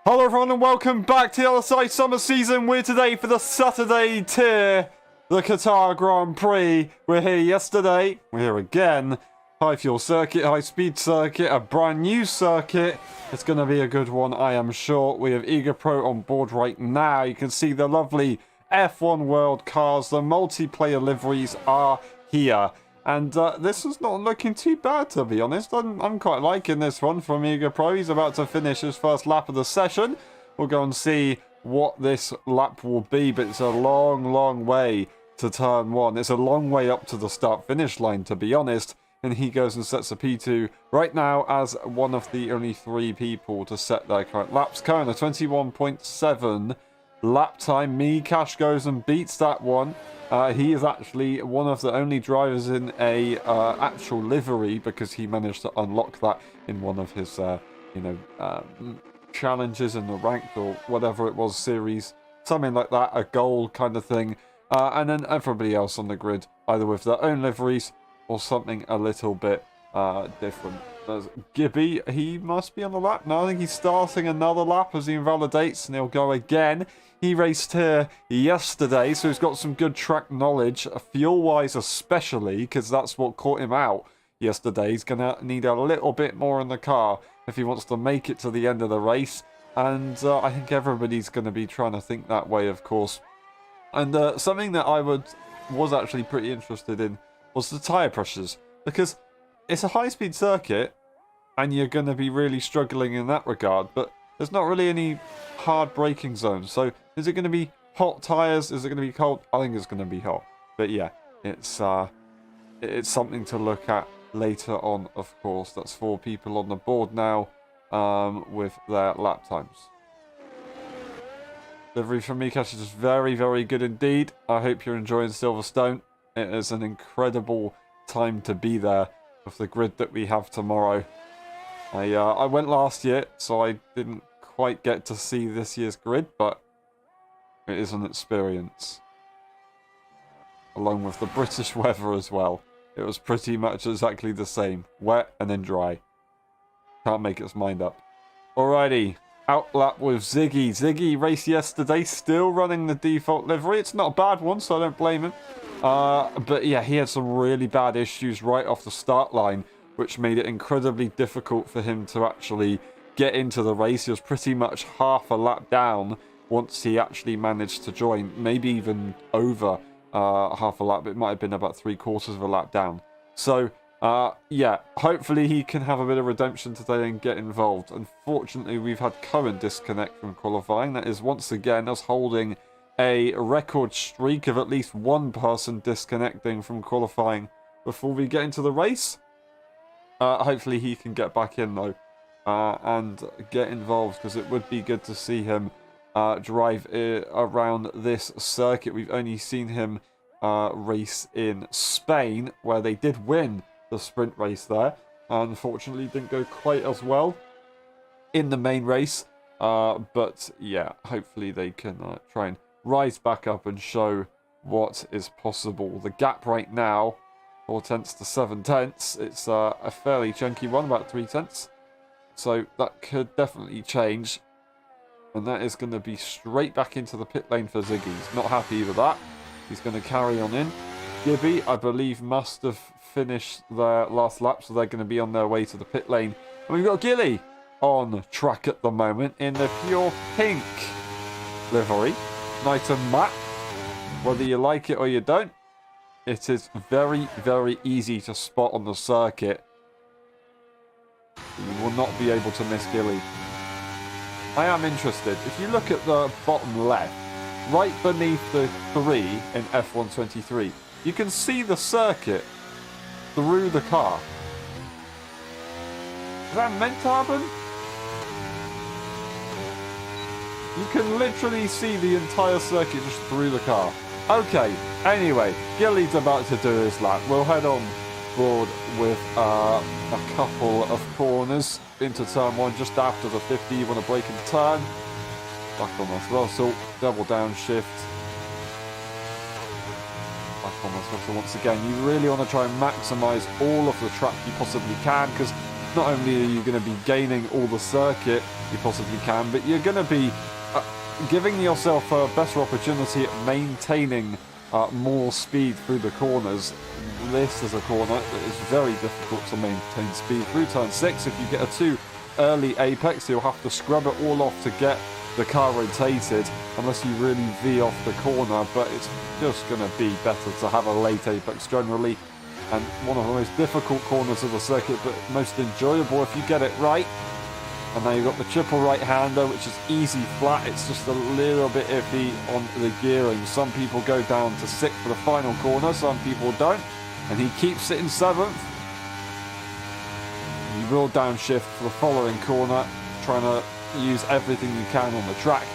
Hello everyone and welcome back to the LSI summer season. We're today for the Saturday tier, the Qatar Grand Prix. We're here yesterday, we're here again. High fuel circuit, high speed circuit, a brand new circuit. It's going to be a good one, I am sure. We have Eager Pro on board right now. You can see the lovely F1 World cars. The multiplayer liveries are here. And this is not looking too bad, to be honest. I'm quite liking this one from Eager Pro. He's about to finish his first lap of the session. We'll go and see what this lap will be, but it's a long way to turn one. It's a long way up to the start-finish line, to be honest. And he goes and sets a P2 right now as one of the only 3 people to set their current laps. Current a 21.7 lap time. Cash goes and beats that one. He is actually one of the only drivers in a actual livery because he managed to unlock that in one of his, challenges in the ranked or whatever it was series, something like that, a goal kind of thing. And then everybody else on the grid, either with their own liveries or something a little bit different. There's Gibby, he must be on the lap. No, I think he's starting another lap as he invalidates, and he'll go again. He raced here yesterday, so he's got some good track knowledge, fuel-wise especially, because that's what caught him out yesterday. He's going to need a little bit more in the car if he wants to make it to the end of the race, and I think everybody's going to be trying to think that way, of course. And something that I was actually pretty interested in was the tyre pressures, because it's a high-speed circuit, and you're going to be really struggling in that regard, but there's not really any hard braking zones. So is it going to be hot tyres? Is it going to be cold? I think it's going to be hot. But yeah, it's something to look at later on, of course. That's 4 people on the board now with their lap times. Delivery from Mikash is very good indeed. I hope you're enjoying Silverstone. It is an incredible time to be there with the grid that we have tomorrow. I went last year, so I didn't quite get to see this year's grid, but it is an experience. Along with the British weather as well. It was pretty much exactly the same. Wet and then dry. Can't make its mind up. Alrighty. Outlap with Ziggy. Ziggy raced yesterday, still running the default livery. It's not a bad one, so I don't blame him. But yeah, he had some really bad issues right off the start line, which made it incredibly difficult for him to actually get into the race. He was pretty much half a lap down once he actually managed to join, maybe even over half a lap. It might have been about 3/4 of a lap down. So yeah, hopefully he can have a bit of redemption today and get involved. Unfortunately, we've had current disconnect from qualifying. That is once again us holding a record streak of at least one person disconnecting from qualifying before we get into the race. Hopefully he can get back in though and get involved, because it would be good to see him drive around this circuit. We've only seen him race in Spain, where they did win the sprint race there. Unfortunately didn't go quite as well in the main race, but yeah, hopefully they can try and rise back up and show what is possible. The gap right now, 4/10 to 7/10. It's a fairly chunky one, about 3/10. So that could definitely change. And that is going to be straight back into the pit lane for Ziggy. He's not happy with that. He's going to carry on in. Gibby, I believe, must have finished their last lap, so they're going to be on their way to the pit lane. And we've got Gilly on track at the moment in the pure pink livery. Nice and matte. Whether you like it or you don't, it is very easy to spot on the circuit. You will not be able to miss Gilly. I am interested. If you look at the bottom left, right beneath the 3 in F123, you can see the circuit through the car. Is that meant to happen? You can literally see the entire circuit just through the car. Okay, anyway, Gilly's about to do his lap. We'll head on board with a couple of corners into turn 1 just after the 50. You want to brake and turn. Back on the throttle, double downshift. Back on the throttle once again. You really want to try and maximise all of the track you possibly can, because not only are you going to be gaining all the circuit, you possibly can, but you're going to be giving yourself a better opportunity at maintaining more speed through the corners. This is a corner that is very difficult to maintain speed through turn 6. If you get a too early apex, you'll have to scrub it all off to get the car rotated, unless you really V off the corner, but it's just going to be better to have a late apex generally. And one of the most difficult corners of the circuit, but most enjoyable if you get it right. And now you've got the triple right-hander, which is easy flat. It's just a little bit iffy on the gearing. Some people go down to 6th for the final corner, some people don't. And he keeps it in 7th. You will downshift for the following corner, trying to use everything you can on the track.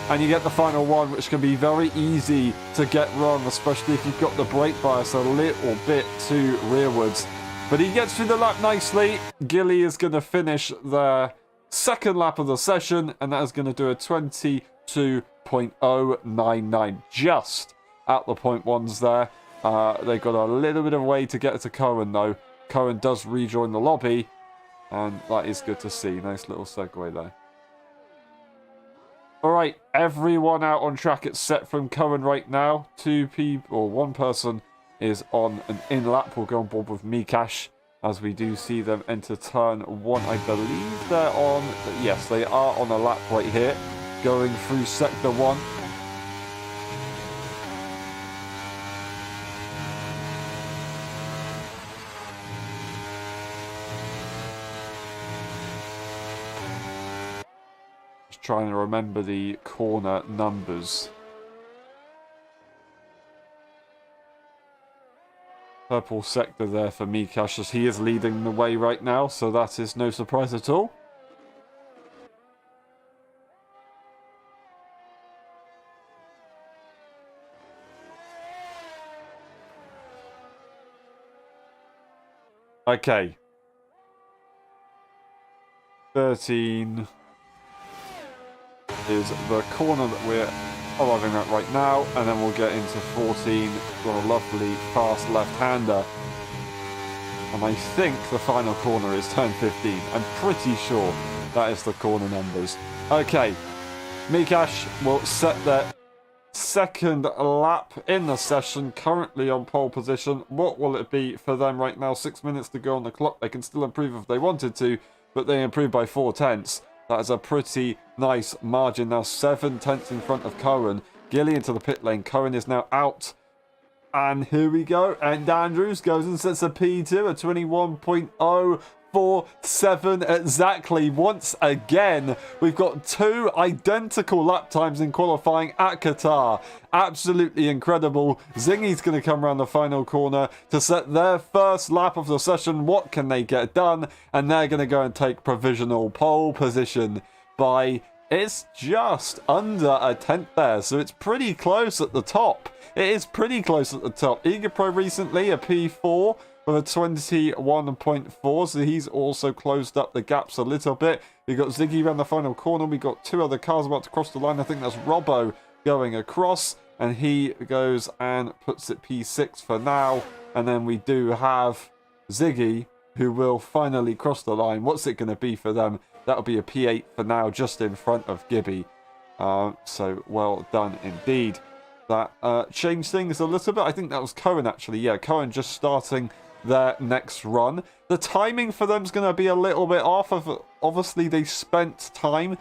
And you get the final one, which can be very easy to get wrong, especially if you've got the brake bias a little bit too rearwards. But he gets through the lap nicely. Gilly is going to finish the second lap of the session, and that is going to do a 22.099, just at the point ones there. They've got a little bit of way to get to Cohen, though. Cohen does rejoin the lobby, and that is good to see. Nice little segue there. Alright, everyone out on track. It's set from Cohen right now. One person is on an in-lap. We'll go on board with Mikash as we do see them enter turn 1. I believe they're on... Yes, they are on a lap right here, going through sector 1. Trying to remember the corner numbers. Purple sector there for Mikash, as he is leading the way right now, so that is no surprise at all. Okay. 13... is the corner that we're arriving at right now, and then we'll get into 14. Got a lovely fast left-hander, and I think the final corner is turn 15. I'm pretty sure that is the corner numbers. Okay, Mikash will set their second lap in the session, currently on pole position. What will it be for them right now? 6 minutes to go on the clock. They can still improve if they wanted to, but they improve by 4/10. That is a pretty nice margin. Now 7/10 in front of Cohen. Gilly into the pit lane. Cohen is now out. And here we go. And Andrews goes and sets a P2 at 21.047 exactly. Once again, we've got 2 identical lap times in qualifying at Qatar. Absolutely incredible. Zingy's going to come around the final corner to set their first lap of the session. What can they get done? And they're going to go and take provisional pole position by... It's just under a 10th there, so it's pretty close at the top. It is pretty close at the top. EgaPro recently, a P4 with a 21.4, so he's also closed up the gaps a little bit. We've got Ziggy around the final corner. We've got 2 other cars about to cross the line. I think that's Robbo going across, and he goes and puts it P6 for now. And then we do have Ziggy, who will finally cross the line. What's it going to be for them? That'll be a P8 for now, just in front of Gibby. So well done indeed. That changed things a little bit. I think that was Cohen actually. Yeah, Cohen just starting their next run. The timing for them is going to be a little bit off. Obviously, they spent time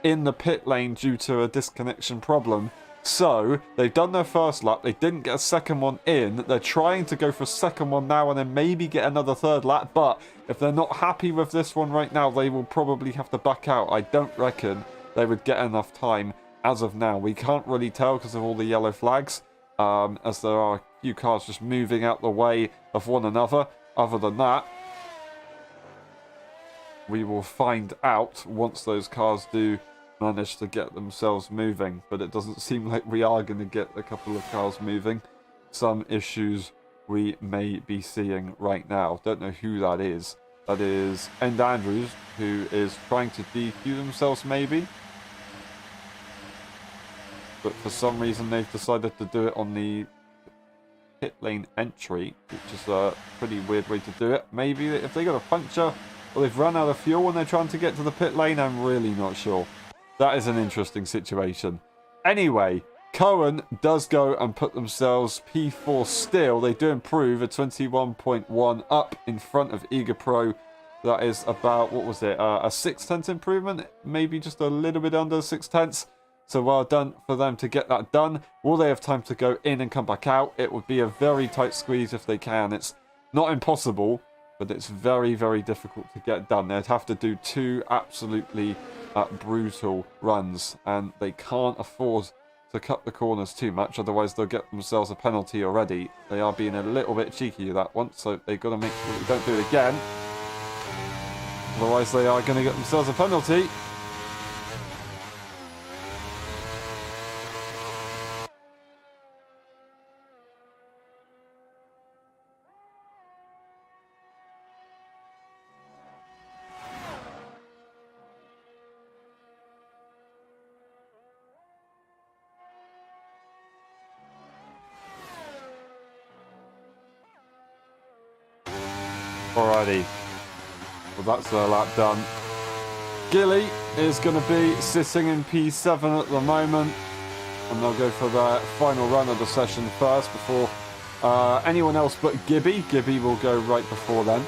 in the pit lane due to a disconnection problem. So, they've done their first lap. They didn't get a second one in. They're trying to go for a second one now and then maybe get another third lap. But if they're not happy with this one right now, they will probably have to back out. I don't reckon they would get enough time as of now. We can't really tell because of all the yellow flags, as there are a few cars just moving out the way of one another. Other than that, we will find out once those cars do manage to get themselves moving, but it doesn't seem like we are going to get a couple of cars moving. Some issues we may be seeing right now. Don't know who that is. That is End Andrews, who is trying to DQ themselves maybe, but for some reason they've decided to do it on the pit lane entry, which is a pretty weird way to do it. Maybe if they got a puncture, or they've run out of fuel and they're trying to get to the pit lane. I'm really not sure. That is an interesting situation. Anyway, Cohen does go and put themselves P4 still. They do improve a 21.1 up in front of Eager Pro. That is about, what was it, a 6/10 improvement? Maybe just a little bit under 6/10. So well done for them to get that done. Will they have time to go in and come back out? It would be a very tight squeeze if they can. It's not impossible, but it's very, very difficult to get done. They'd have to do 2 absolutely brutal runs, and they can't afford to cut the corners too much, otherwise they'll get themselves a penalty already. They are being a little bit cheeky with that one, so they've got to make sure they don't do it again. Otherwise they are going to get themselves a penalty. Alrighty. Well, that's their lap done. Gilly is going to be sitting in P7 at the moment. And they'll go for their final run of the session first before anyone else but Gibby. Gibby will go right before then.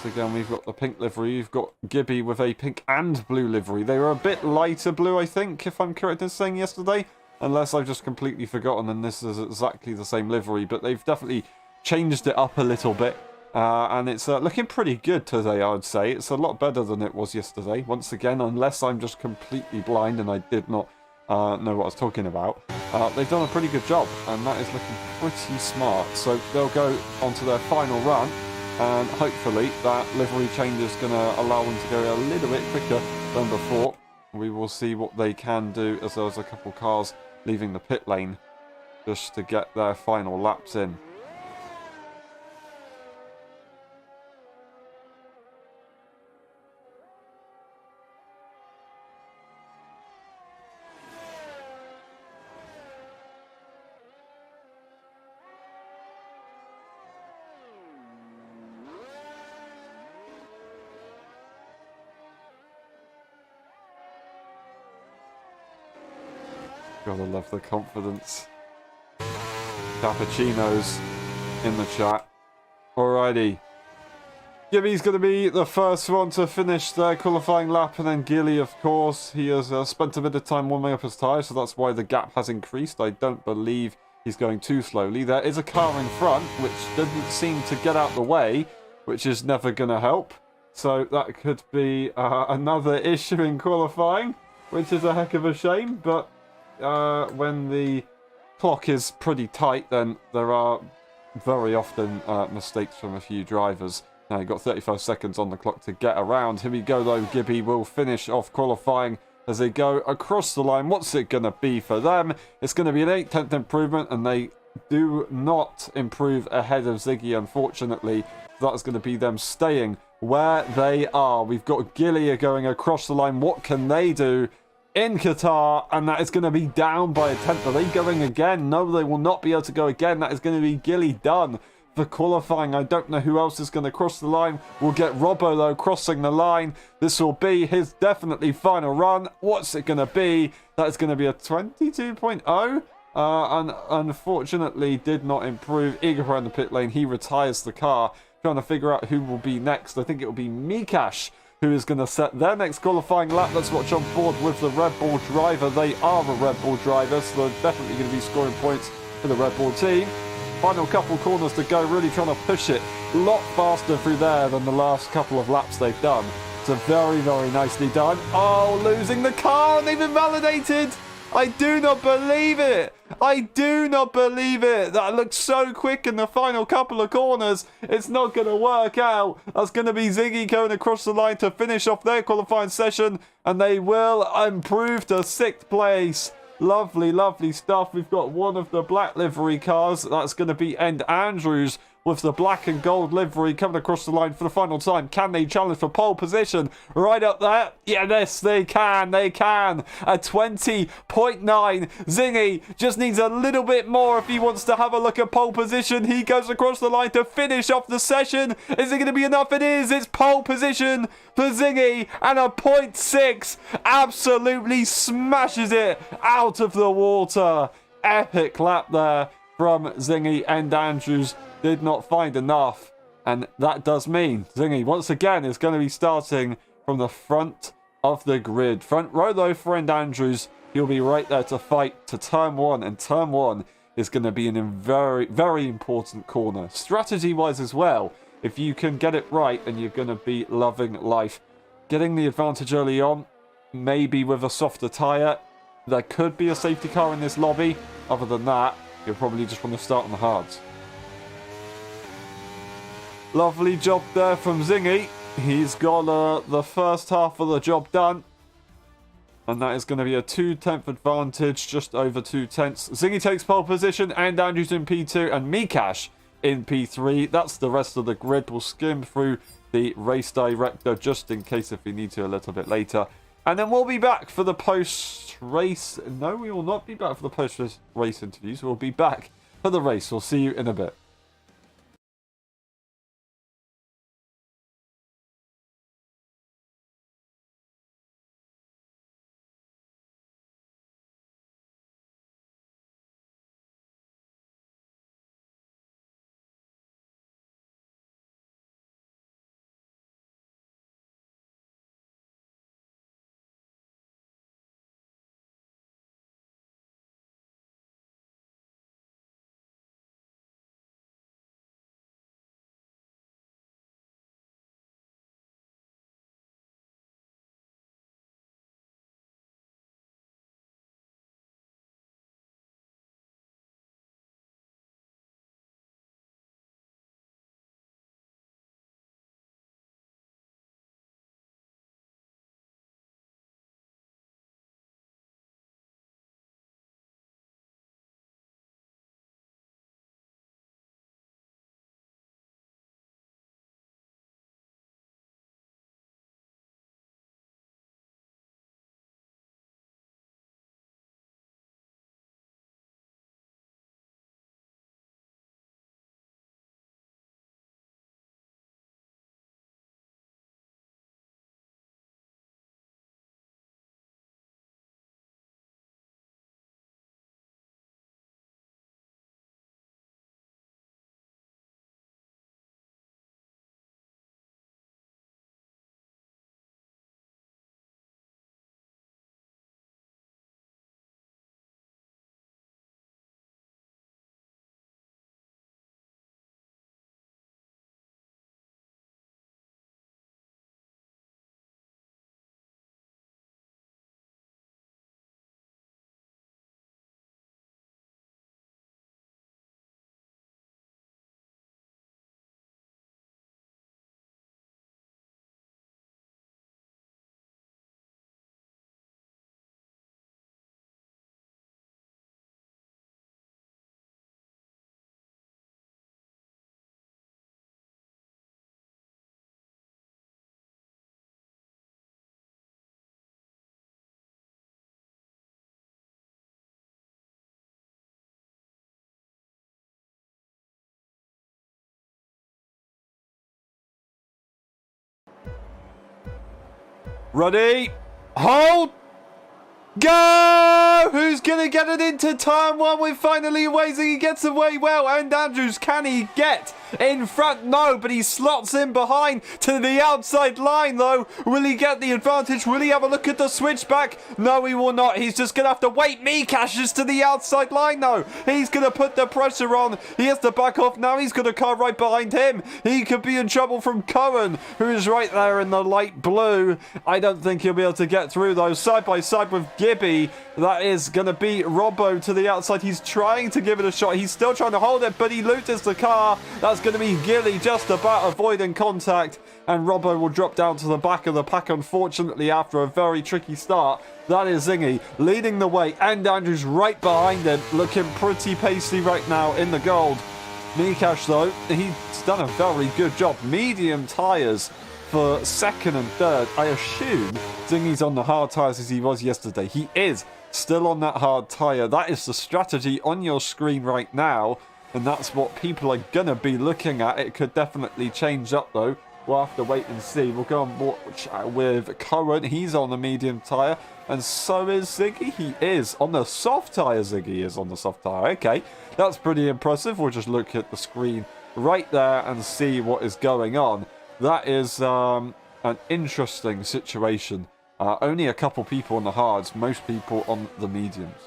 So again, we've got the pink livery. You've got Gibby with a pink and blue livery. They were a bit lighter blue, I think, if I'm correct in saying yesterday. Unless I've just completely forgotten and this is exactly the same livery. But they've definitely changed it up a little bit. And it's looking pretty good today, I would say. It's a lot better than it was yesterday. Once again, unless I'm just completely blind and I did not know what I was talking about. They've done a pretty good job, and that is looking pretty smart. So they'll go onto their final run, and hopefully that livery change is going to allow them to go a little bit quicker than before. We will see what they can do, as there's a couple cars leaving the pit lane just to get their final laps in. Gotta love the confidence. Cappuccinos in the chat. Alrighty. Gibby's going to be the first one to finish their qualifying lap, and then Gilly, of course. He has spent a bit of time warming up his tyres, so that's why the gap has increased. I don't believe he's going too slowly. There is a car in front, which doesn't seem to get out the way, which is never going to help. So that could be another issue in qualifying, which is a heck of a shame, but when the clock is pretty tight, then there are very often mistakes from a few drivers. Now you've got 35 seconds on the clock to get around. Here we go though. Gibby will finish off qualifying as they go across the line. What's it going to be for them? It's going to be an 8/10 improvement, and they do not improve ahead of Ziggy, unfortunately. That is going to be them staying where they are. We've got Gilly going across the line. What can they do in Qatar? And that is going to be down by a 10th. Are they going again? No, they will not be able to go again. That is going to be Gilly done for qualifying. I don't know who else is going to cross the line. We'll get Robbo though crossing the line. This will be his definitely final run. What's it going to be? That is going to be a 22.0. And unfortunately did not improve. Eager in the pit lane. He retires the car. Trying to figure out who will be next. I think it will be Mikash who is going to set their next qualifying lap. Let's watch on board with the Red Bull driver. They are a Red Bull driver, so they're definitely going to be scoring points for the Red Bull team. Final couple corners to go, really trying to push it a lot faster through there than the last couple of laps they've done. So very, very nicely done. Oh, losing the car, and they've invalidated. I do not believe it. I do not believe it. That looked so quick in the final couple of corners. It's not going to work out. That's going to be Ziggy going across the line to finish off their qualifying session, and they will improve to 6th place. Lovely, lovely stuff. We've got one of the black livery cars. That's going to be End Andrews with the black and gold livery coming across the line for the final time. Can they challenge for pole position? Right up there. Yes, they can. They can. A 20.9. Zingy just needs a little bit more if he wants to have a look at pole position. He goes across the line to finish off the session. Is it going to be enough? It is. It's pole position for Zingy, and a 0.6 absolutely smashes it out of the water. Epic lap there from Zingy, and Andrews did not find enough. And that does mean Zingy, once again, is going to be starting from the front of the grid. Front row, though, for Andrews. He'll be right there to fight to turn one, and turn one is going to be in a very, very important corner. Strategy-wise as well, if you can get it right, and you're going to be loving life. Getting the advantage early on, maybe with a softer tyre. There could be a safety car in this lobby. Other than that, you'll probably just want to start on the hards. Lovely job there from Zingy. He's got the first half of the job done. And that is going to be a 2/10 advantage, just over 2/10. Zingy takes pole position, and Andrews in P2, and Mikash in P3. That's the rest of the grid. We'll skim through the race director just in case if we need to a little bit later. And then we'll be back for the post-race. No, we will not be back for the post-race interviews. We'll be back for the race. We'll see you in a bit. Ready? Hold! Go! Who's going to get it into turn one with finally Wazing? He gets away well. And Andrews, can he get in front? No, but he slots in behind to the outside line, though. Will he get the advantage? Will he have a look at the switchback? No, he will not. He's just going to have to wait. Mikash is to the outside line, though. He's going to put the pressure on. He has to back off now. He's got a car right behind him. He could be in trouble from Cohen, who is right there in the light blue. I don't think he'll be able to get through, though. Side by side with Gibby. That is going to be Robbo to the outside. He's trying to give it a shot. He's still trying to hold it, but he loses the car. That's going to be Gilly just about avoiding contact. And Robbo will drop down to the back of the pack, unfortunately, after a very tricky start. That is Zingy leading the way. And Andrews right behind him, looking pretty pacey right now in the gold. Mikash, though, he's done a very good job. Medium tyres for second and third. I assume Zingy's on the hard tyres as he was yesterday. He is still on that hard tyre. That is the strategy on your screen right now, and that's what people are going to be looking at. It could definitely change up, though. We'll have to wait and see. We'll go and watch with Cohen. He's on the medium tyre, and so is Ziggy. He is on the soft tyre. Ziggy is on the soft tyre. Okay, that's pretty impressive. We'll just look at the screen right there and see what is going on. That is an interesting situation. Only a couple people on the hards, most people on the mediums.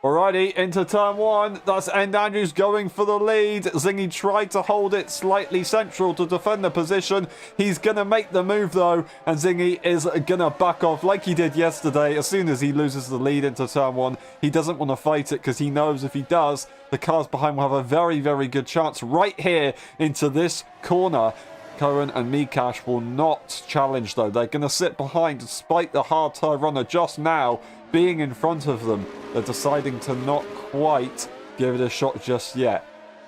Alrighty, into turn one. That's End Andrews going for the lead. Zingy tried to hold it slightly central to defend the position. He's going to make the move, though, and Zingy is going to back off like he did yesterday. As soon as he loses the lead into turn one, he doesn't want to fight it because he knows if he does, the cars behind will have a very, very good chance right here into this corner. Cohen and Mikash will not challenge, though. They're going to sit behind despite the hard tyre runner just now being in front of them. They're deciding to not quite give it a shot just yet.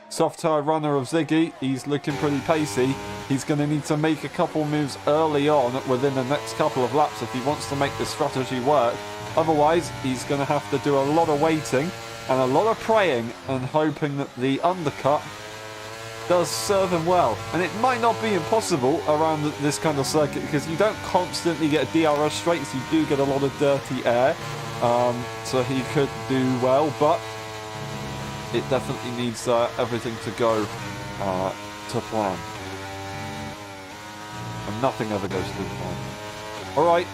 Soft tyre runner of Ziggy, he's looking pretty pacey. He's going to need to make a couple moves early on within the next couple of laps if he wants to make this strategy work. Otherwise, he's going to have to do a lot of waiting and a lot of praying and hoping that the undercut does serve him well. And it might not be impossible around this kind of circuit because you don't constantly get DRS straights. You do get a lot of dirty air. So he could do well, but it definitely needs everything to go to plan. And nothing ever goes to plan. Alright,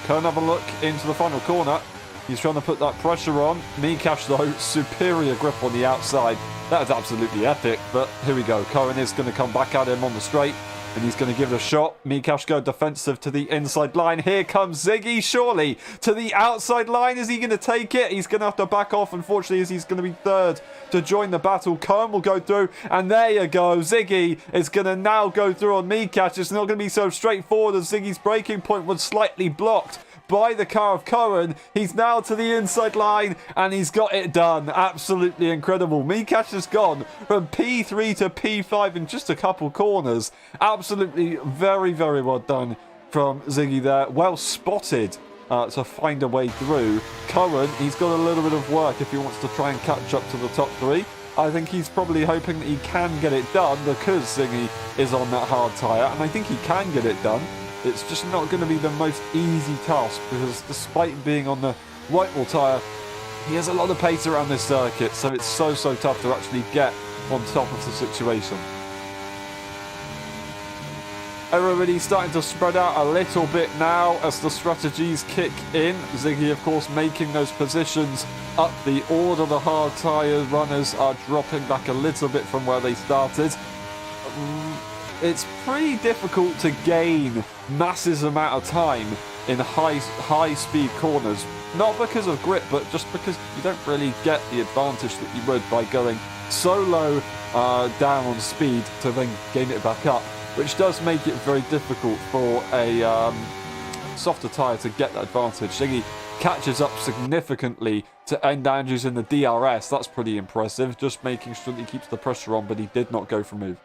can have a look into the final corner. He's trying to put that pressure on. Mikash, though, superior grip on the outside. That is absolutely epic, but here we go. Cohen is going to come back at him on the straight, and he's going to give it a shot. Mikash go defensive to the inside line. Here comes Ziggy, surely, to the outside line. Is he going to take it? He's going to have to back off, unfortunately, as he's going to be third to join the battle. Cohen will go through, and there you go. Ziggy is going to now go through on Mikash. It's not going to be so straightforward as Ziggy's braking point was slightly blocked by the car of Cohen. He's now to the inside line and he's got it done. Absolutely incredible. Mikash has gone from P3 to P5 in just a couple corners. Absolutely very, very well done from Ziggy there. Well spotted to find a way through. Cohen, he's got a little bit of work if he wants to try and catch up to the top three. I think he's probably hoping that he can get it done because Ziggy is on that hard tyre, and I think he can get it done. It's just not going to be the most easy task because despite being on the white-wall tyre, he has a lot of pace around this circuit, so it's so tough to actually get on top of the situation. Everybody's starting to spread out a little bit now as the strategies kick in. Ziggy, of course, making those positions up the order. The hard tyre runners are dropping back a little bit from where they started. It's pretty difficult to gain massive amount of time in high speed corners, not because of grip, but just because you don't really get the advantage that you would by going so low down on speed to then gain it back up, which does make it very difficult for a softer tyre to get that advantage. Ziggy catches up significantly to End Andrews in the DRS. That's pretty impressive, just making sure that he keeps the pressure on, but he did not go for move.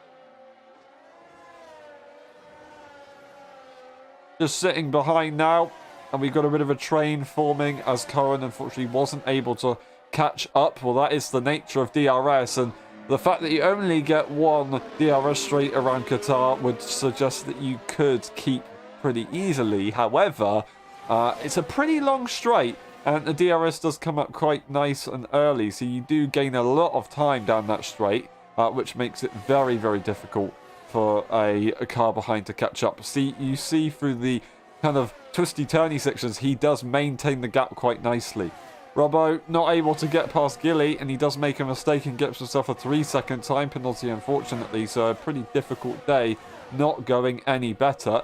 Just sitting behind now, and we've got a bit of a train forming as Cohen unfortunately wasn't able to catch up. Well, that is the nature of DRS, and the fact that you only get one DRS straight around Qatar would suggest that you could keep pretty easily. However, it's a pretty long straight, and the DRS does come up quite nice and early, so you do gain a lot of time down that straight, which makes it very, very difficult for a car behind to catch up. You see through the kind of twisty-turny sections, he does maintain the gap quite nicely. Robbo not able to get past Gilly, and he does make a mistake and gets himself a 3-second time penalty, unfortunately, so a pretty difficult day, not going any better.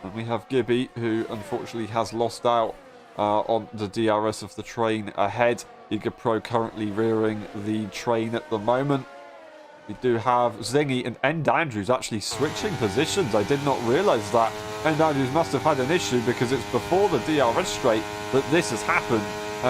And we have Gibby, who unfortunately has lost out on the DRS of the train ahead. Eager Pro currently rearing the train at the moment. We do have Zingy and End Andrews actually switching positions. I did not realise that. End Andrews must have had an issue because it's before the DRS straight that this has happened.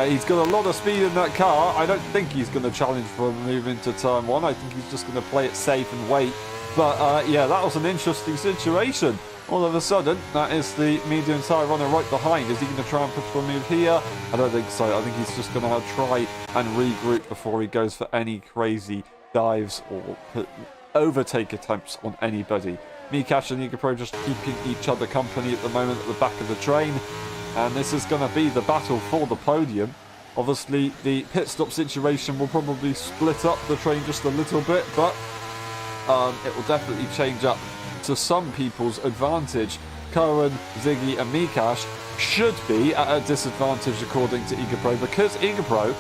He's got a lot of speed in that car. I don't think he's going to challenge for a move into turn one. I think he's just going to play it safe and wait. But yeah, that was an interesting situation. All of a sudden, that is the medium tyre runner right behind. Is he going to try and push for a move here? I don't think so. I think he's just going to try and regroup before he goes for any crazy dives or overtake attempts on anybody. Mikash and EagaPro just keeping each other company at the moment at the back of the train. And this is going to be the battle for the podium. Obviously, the pit stop situation will probably split up the train just a little bit, but it will definitely change up to some people's advantage. Cohen, Ziggy and Mikash should be at a disadvantage according to EagaPro, because EagaPro,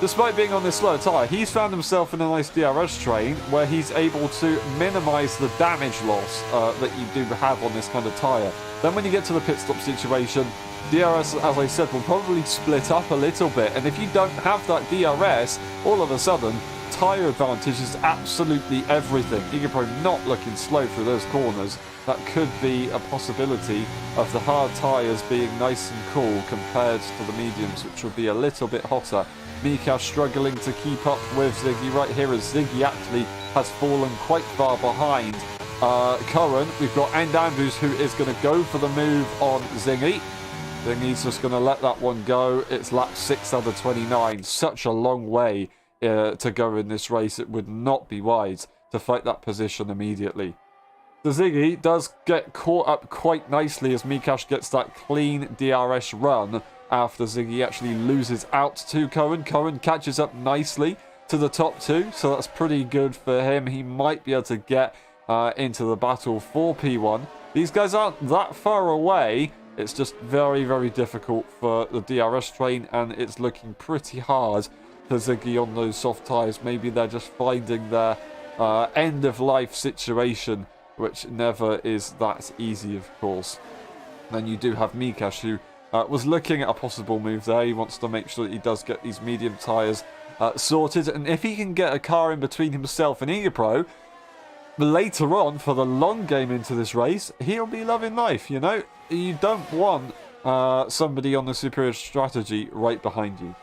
despite being on this slower tyre, he's found himself in a nice DRS train where he's able to minimise the damage loss that you do have on this kind of tyre. Then when you get to the pit stop situation, DRS, as I said, will probably split up a little bit, and if you don't have that DRS, all of a sudden tyre advantage is absolutely everything. EagaPro not looking slow through those corners. That could be a possibility of the hard tyres being nice and cool compared to the mediums, which will be a little bit hotter. Mika struggling to keep up with Ziggy right here, as Ziggy actually has fallen quite far behind. Cohen, we've got End Andrews, who is going to go for the move on Zingy. Zingy's just going to let that one go. It's lap 6 out of 29. Such a long way to go in this race. It would not be wise to fight that position immediately. The Ziggy does get caught up quite nicely as Mikash gets that clean DRS run after Ziggy actually loses out to Cohen. Cohen catches up nicely to the top two, so that's pretty good for him. He might be able to get into the battle for P1. These guys aren't that far away. It's just very, very difficult for the DRS train, and it's looking pretty hard for Ziggy on those soft tyres. Maybe they're just finding their end-of-life situation, which never is that easy, of course. Then you do have Mikash, who was looking at a possible move there. He wants to make sure that he does get these medium tyres sorted, and if he can get a car in between himself and EagaPro, later on, for the long game into this race, he'll be loving life, you know? You don't want somebody on the superior strategy right behind you.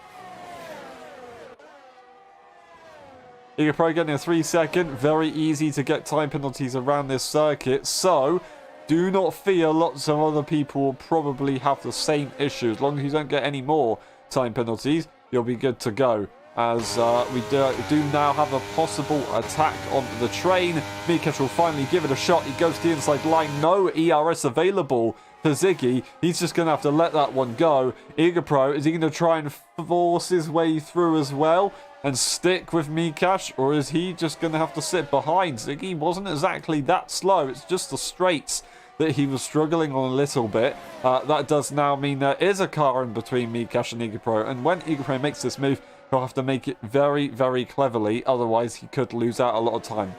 EagaPro getting a 3-second. Very easy to get time penalties around this circuit, so do not fear. Lots of other people will probably have the same issue. As long as you don't get any more time penalties, you'll be good to go. As we do now have a possible attack on the train. Mikash will finally give it a shot. He goes to the inside line. No ERS available for Ziggy. He's just going to have to let that one go. EagaPro, is he going to try and force his way through as well and stick with Mikash, or is he just going to have to sit behind? Ziggy wasn't exactly that slow. It's just the straights that he was struggling on a little bit. That does now mean there is a car in between Mikash and EagaPro, and when EagaPro makes this move, he'll have to make it very, very cleverly, otherwise he could lose out a lot of time.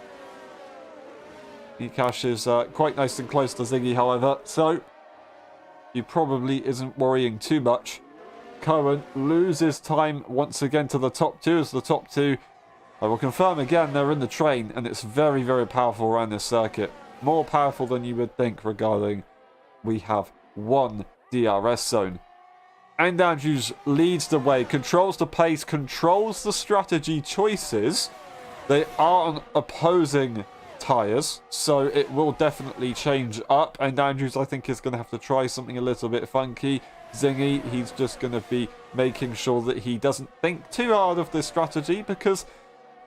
Mikash is quite nice and close to Ziggy, however, so he probably isn't worrying too much. Cohen loses time once again to the top two, as the top two, I will confirm again, they're in the train, and it's very, very powerful around this circuit. More powerful than you would think regarding we have one DRS zone. And Andrews leads the way, controls the pace, controls the strategy choices. They are on opposing tyres, so it will definitely change up. And Andrews, I think, is going to have to try something a little bit funky. Zingy, he's just going to be making sure that he doesn't think too hard of this strategy, because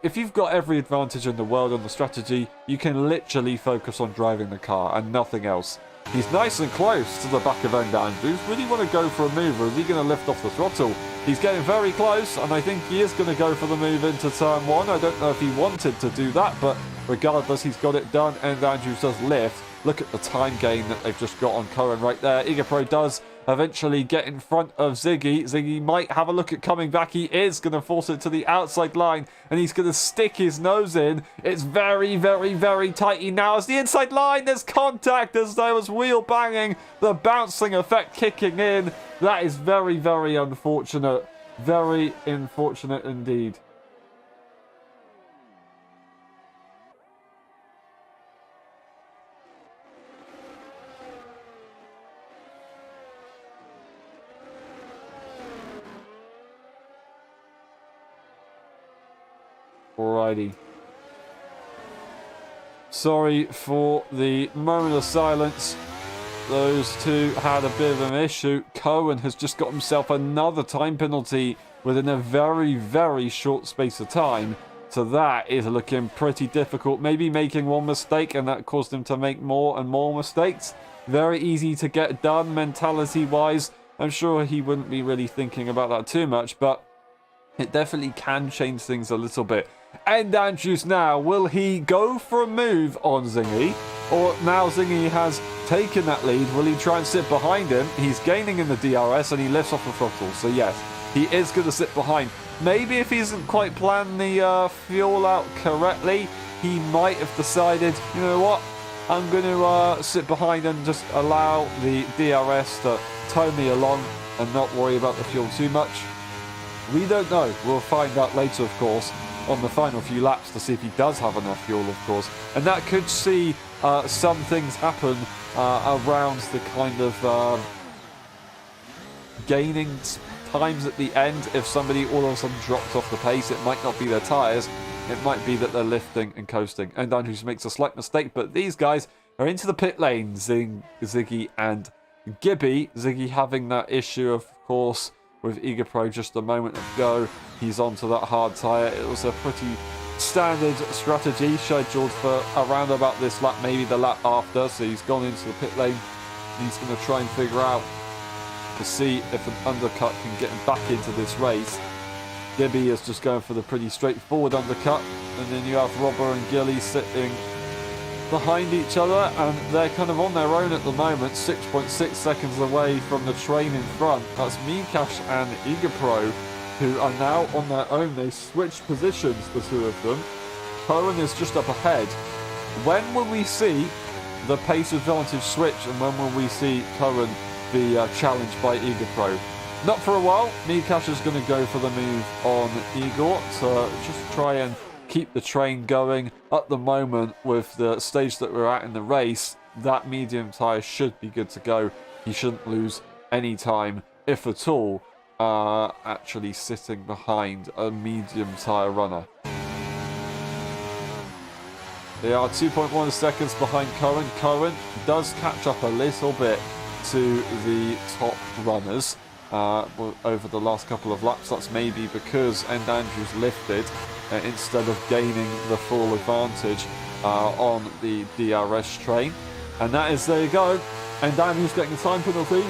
if you've got every advantage in the world on the strategy, you can literally focus on driving the car and nothing else. He's nice and close to the back of End Andrews. Really want to go for a move, or is he going to lift off the throttle? He's getting very close, and I think he is going to go for the move into turn one. I don't know if he wanted to do that, but regardless, he's got it done. End Andrews does lift. Look at the time gain that they've just got on Cohen right there. EagaPro does eventually get in front of Ziggy. Ziggy might have a look at coming back. He is going to force it to the outside line, and he's going to stick his nose in. It's very, very, very tighty now as the inside line. There's contact as there was wheel banging. The bouncing effect kicking in. That is very, very unfortunate. Very unfortunate indeed. Alrighty. Sorry for the moment of silence. Those two had a bit of an issue. Cohen has just got himself another time penalty within a very, very short space of time. So that is looking pretty difficult. Maybe making one mistake, and that caused him to make more and more mistakes. Very easy to get done mentality-wise. I'm sure he wouldn't be really thinking about that too much, but it definitely can change things a little bit. And Andrews now, will he go for a move on Zingy? Or now Zingy has taken that lead, will he try and sit behind him? He's gaining in the DRS and he lifts off the throttle. So yes, he is going to sit behind. Maybe if he hasn't quite planned the fuel out correctly, he might have decided, you know what, I'm going to sit behind and just allow the DRS to tow me along and not worry about the fuel too much. We don't know. We'll find out later, of course, on the final few laps to see if he does have enough fuel, of course. And that could see some things happen around the kind of gaining times at the end. If somebody all of a sudden drops off the pace, it might not be their tyres. It might be that they're lifting and coasting. And Andrews makes a slight mistake, but these guys are into the pit lane, Ziggy and Gibby. Ziggy having that issue, of course, with EagerPro just a moment ago. He's onto that hard tyre. It was a pretty standard strategy scheduled for around about this lap, maybe the lap after. So he's gone into the pit lane. He's going to try and figure out to see if an undercut can get him back into this race. Gibby is just going for the pretty straightforward undercut. And then you have Robber and Gilly sitting behind each other, and they're kind of on their own at the moment, 6.6 seconds away from the train in front. That's Mikash and EagerPro, who are now on their own. They switched positions, the two of them. Cohen is just up ahead. When will we see the pace advantage switch, and when will we see Cohen be challenged by EagerPro? Not for a while. Mikash is going to go for the move on Igor to just try and keep the train going. At the moment, with the stage that we're at in the race, that medium tyre should be good to go. He shouldn't lose any time, if at all, actually sitting behind a medium tyre runner. They are 2.1 seconds behind Cohen. Cohen does catch up a little bit to the top runners over the last couple of laps. That's maybe because Andrews lifted instead of gaining the full advantage on the DRS train. And that is, there you go, Andrews getting a time penalty.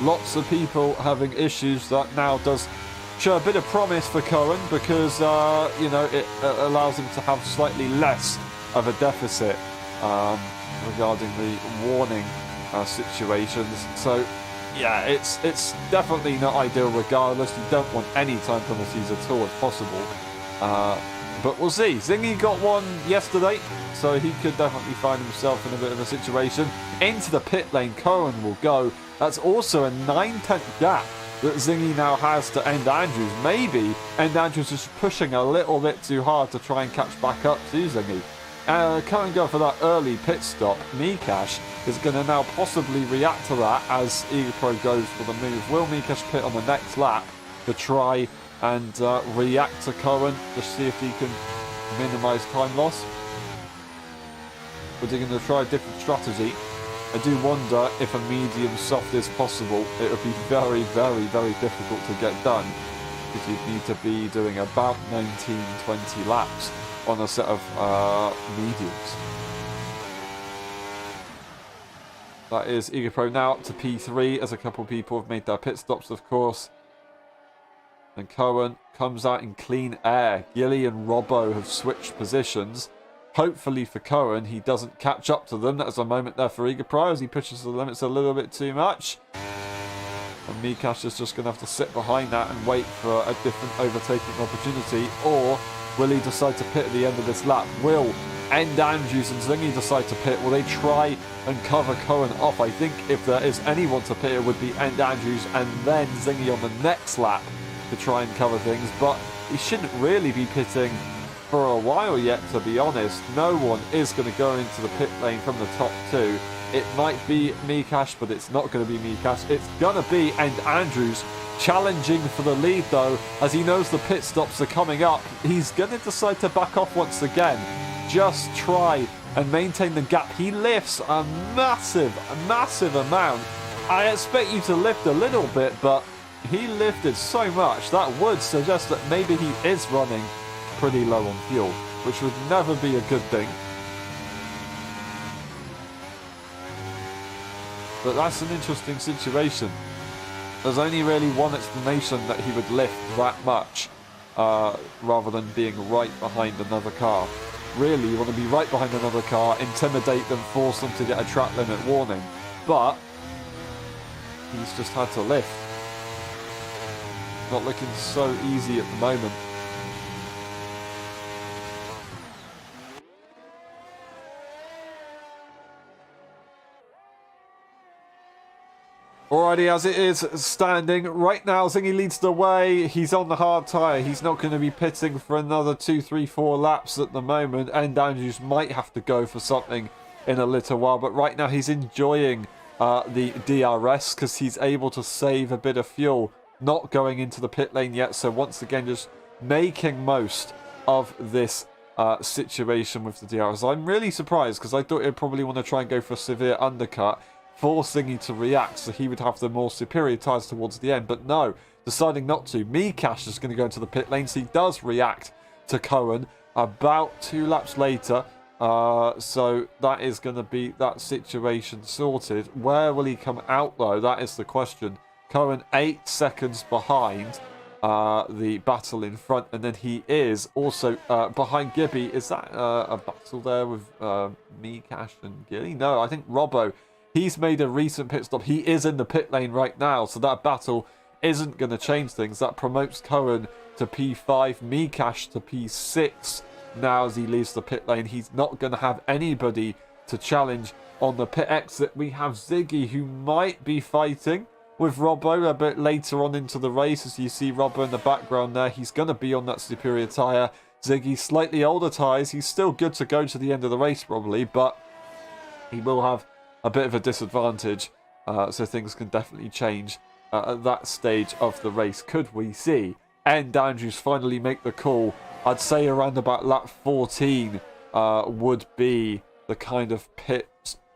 Lots of people having issues. That now does show a bit of promise for Cohen, because you know, it allows him to have slightly less of a deficit regarding the warning situations. So yeah, it's definitely not ideal regardless. You don't want any time penalties at all if possible. But we'll see. Zingy got one yesterday, so he could definitely find himself in a bit of a situation. Into the pit lane, Cohen will go. That's also a 9/10 gap that Zingy now has to End Andrews. Maybe End Andrews is pushing a little bit too hard to try and catch back up to Zingy. Cohen go for that early pit stop. Mikash is going to now possibly react to that as EagerPro goes for the move. Will Mikash pit on the next lap to try and react to Cohen, just see if he can minimise time loss? But they're going to try a different strategy. I do wonder if a medium soft is possible. It would be very, very, very difficult to get done, because you'd need to be doing about 19-20 laps on a set of mediums. That is EagerPro now up to P3, as a couple of people have made their pit stops, of course. And Cohen comes out in clean air. Gilly and Robbo have switched positions. Hopefully for Cohen, he doesn't catch up to them. That's a moment there for EagerPro as he pushes the limits a little bit too much. And Mikash is just going to have to sit behind that and wait for a different overtaking opportunity. Or will he decide to pit at the end of this lap? Will End Andrews and Zingy decide to pit? Will they try and cover Cohen off? I think if there is anyone to pit, it would be End Andrews and then Zingy on the next lap to try and cover things. But he shouldn't really be pitting for a while yet, to be honest. No one is going to go into the pit lane from the top two. It might be Mikash, but it's not going to be Mikash. It's going to be Andrews challenging for the lead, though, as he knows the pit stops are coming up. He's going to decide to back off once again. Just try and maintain the gap. He lifts a massive amount. I expect you to lift a little bit, but he lifted so much. That would suggest that maybe he is running pretty low on fuel, which would never be a good thing. But that's an interesting situation. There's only really one explanation that he would lift that much, rather than being right behind another car. Really, you want to be right behind another car, intimidate them, force them to get a track limit warning. But he's just had to lift. Not looking so easy at the moment. Alrighty, as it is standing right now, Zingy leads the way. He's on the hard tyre. He's not going to be pitting for another 2, 3, 4 laps at the moment. And Andrews might have to go for something in a little while. But right now he's enjoying the DRS because he's able to save a bit of fuel. Not going into the pit lane yet. So once again, just making most of this situation with the DRS. I'm really surprised because I thought he'd probably want to try and go for a severe undercut, forcing you to react so he would have the more superior tyres towards the end. But no, deciding not to. Mikash is going to go into the pit lane, so he does react to Cohen about 2 laps later. So that is going to be that situation sorted. Where will he come out, though? That is the question. Cohen 8 seconds behind the battle in front, and then he is also behind Gibby. Is that a battle there with Mikash and Gilly? No, I think Robbo. He's made a recent pit stop. He is in the pit lane right now, so that battle isn't going to change things. That promotes Cohen to P5, Mikash to P6 now as he leaves the pit lane. He's not going to have anybody to challenge on the pit exit. We have Ziggy, who might be fighting with Robbo a bit later on into the race. As you see Robbo in the background there, he's going to be on that superior tyre. Ziggy, slightly older tyres. He's still good to go to the end of the race probably, but he will have a bit of a disadvantage, so things can definitely change at that stage of the race. Could we see Andrews finally make the call? I'd say around about lap 14 would be the kind of pit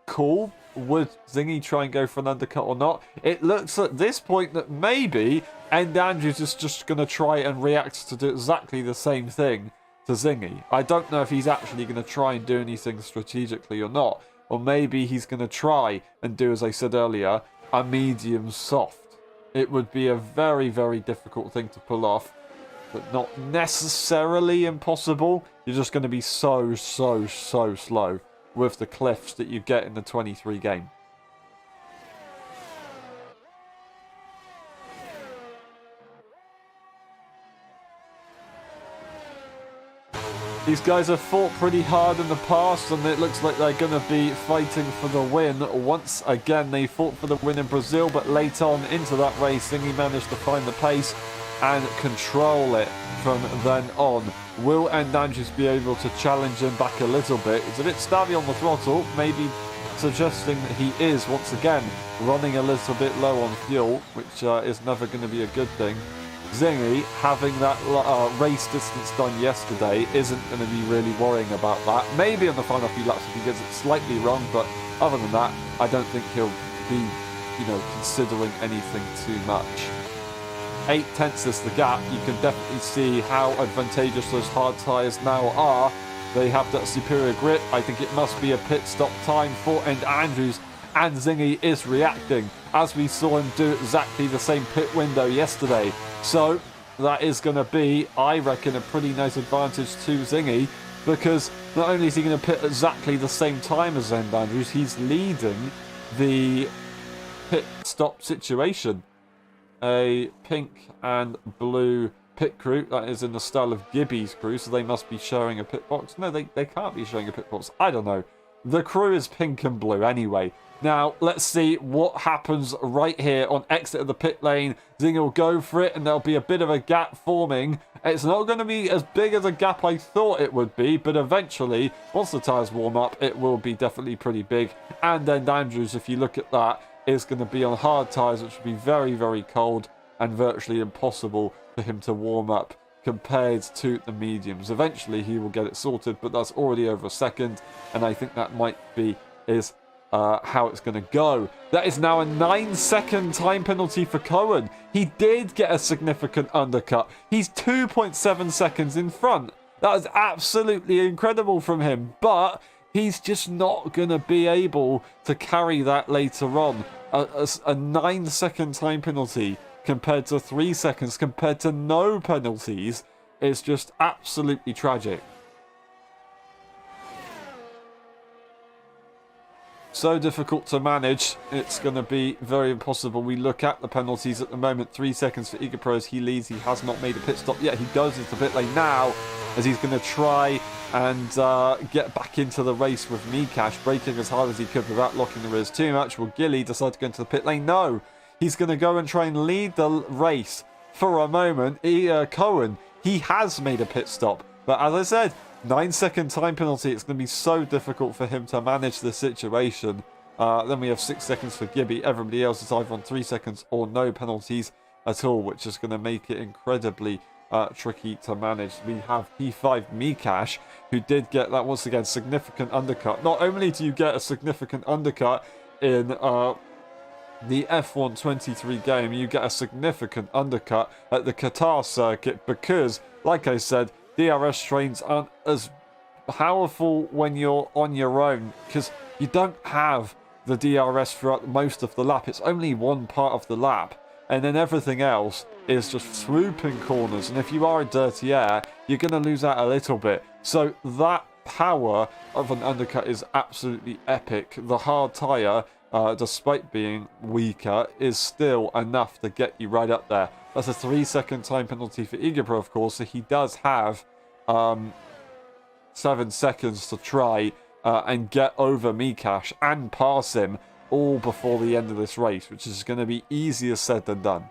call. Would Zingy try and go for an undercut or not? It looks at this point that maybe Andrews is just going to try and react to do exactly the same thing to Zingy. I don't know if he's actually going to try and do anything strategically or not. Or maybe he's going to try and do, as I said earlier, a medium soft. It would be a very, very difficult thing to pull off, but not necessarily impossible. You're just going to be so slow with the cliffs that you get in the 23 game. These guys have fought pretty hard in the past, and it looks like they're going to be fighting for the win once again. They fought for the win in Brazil, but late on into that race, Zingy managed to find the pace and control it from then on. Will Andrews be able to challenge him back a little bit? He's a bit stabby on the throttle, maybe suggesting that he is, once again, running a little bit low on fuel, which is never going to be a good thing. Zingy, having that race distance done yesterday, isn't going to be really worrying about that. Maybe on the final few laps if he gets it slightly wrong, but other than that, I don't think he'll be, considering anything too much. 8 tenths is the gap. You can definitely see how advantageous those hard tyres now are. They have that superior grip. I think it must be a pit stop time for Andrews, and Zingy is reacting, as we saw him do exactly the same pit window yesterday. So that is going to be, I reckon, a pretty nice advantage to Zingy, because not only is he going to pit exactly the same time as Andrews, he's leading the pit stop situation. A pink and blue pit crew, that is in the style of Gibby's crew, so they must be showing a pit box. No, they can't be showing a pit box. I don't know. The crew is pink and blue anyway. Now, let's see what happens right here on exit of the pit lane. Zingy will go for it, and there'll be a bit of a gap forming It's not going to be as big as a gap I thought it would be, but eventually, once the tyres warm up, it will be definitely pretty big. And then Andrews, if you look at that, is going to be on hard tyres, which will be very, very cold and virtually impossible for him to warm up compared to the mediums. Eventually, he will get it sorted, but that's already over a second, and I think that might be how it's going to go. That is now a 9-second time penalty for Cohen. He did get a significant undercut. He's 2.7 seconds in front. That is absolutely incredible from him, but he's just not going to be able to carry that later on. A 9-second time penalty compared to 3 seconds, compared to no penalties, is just absolutely tragic. So difficult to manage, it's going to be very impossible. We look at the penalties at the moment. 3 seconds for Igapro as he leads. He has not made a pit stop yet. He goes into pit lane now as he's going to try and get back into the race with Mikash, braking as hard as he could without locking the rears too much. Will Gilly decide to go into the pit lane? No. He's going to go and try and lead the race for a moment. Cohen, he has made a pit stop. But as I said, 9-second time penalty. It's going to be so difficult for him to manage the situation. Then we have 6 seconds for Gibby. Everybody else is either on 3 seconds or no penalties at all, which is going to make it incredibly tricky to manage. We have P5 Mikash, who did get that once again significant undercut. Not only do you get a significant undercut in the F1 23 game, you get a significant undercut at the Qatar circuit because, like I said, DRS trains aren't as powerful when you're on your own because you don't have the DRS throughout most of the lap. It's only one part of the lap, and then everything else is just swooping corners. And if you are in dirty air, you're going to lose out a little bit. So that power of an undercut is absolutely epic. The hard tyre, despite being weaker, is still enough to get you right up there. That's a 3-second time penalty for Igapro, of course, so he does have 7 seconds to try and get over Mikash and pass him all before the end of this race, which is going to be easier said than done.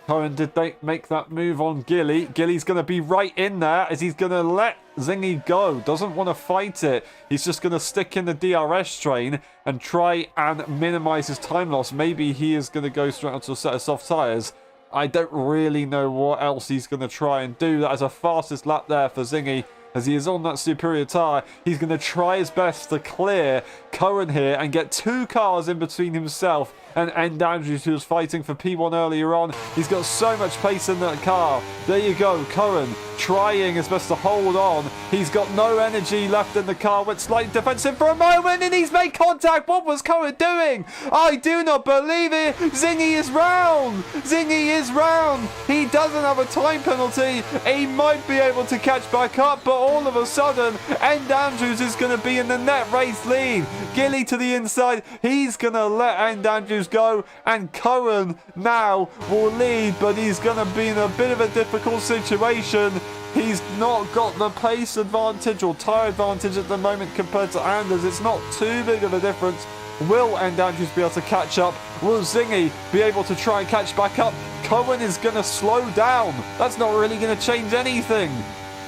Cohen, did they make that move on Gilly? Gilly's going to be right in there as he's going to let Zingy go. Doesn't want to fight it. He's just going to stick in the DRS train and try and minimize his time loss. Maybe he is going to go straight onto a set of soft tyres. I don't really know what else he's going to try and do. That is a fastest lap there for Zingy as he is on that superior tyre. He's going to try his best to clear Cohen here and get 2 cars in between himself and Andrews, who was fighting for P1 earlier on. He's got so much pace in that car. There you go, Cohen trying his best to hold on. He's got no energy left in the car, went slightly defensive for a moment, and he's made contact. What was Cohen doing? I do not believe it. Zingy is round. Zingy is round. He doesn't have a time penalty. He might be able to catch back up, but all of a sudden, Andrews is going to be in the net race lead. Gilly to the inside. He's going to let Andrews go, and Cohen now will lead, but he's going to be in a bit of a difficult situation. He's not got the pace advantage or tyre advantage at the moment compared to Anders. It's not too big of a difference. Will Andrews be able to catch up? Will Zingy be able to try and catch back up? Cohen is going to slow down. That's not really going to change anything.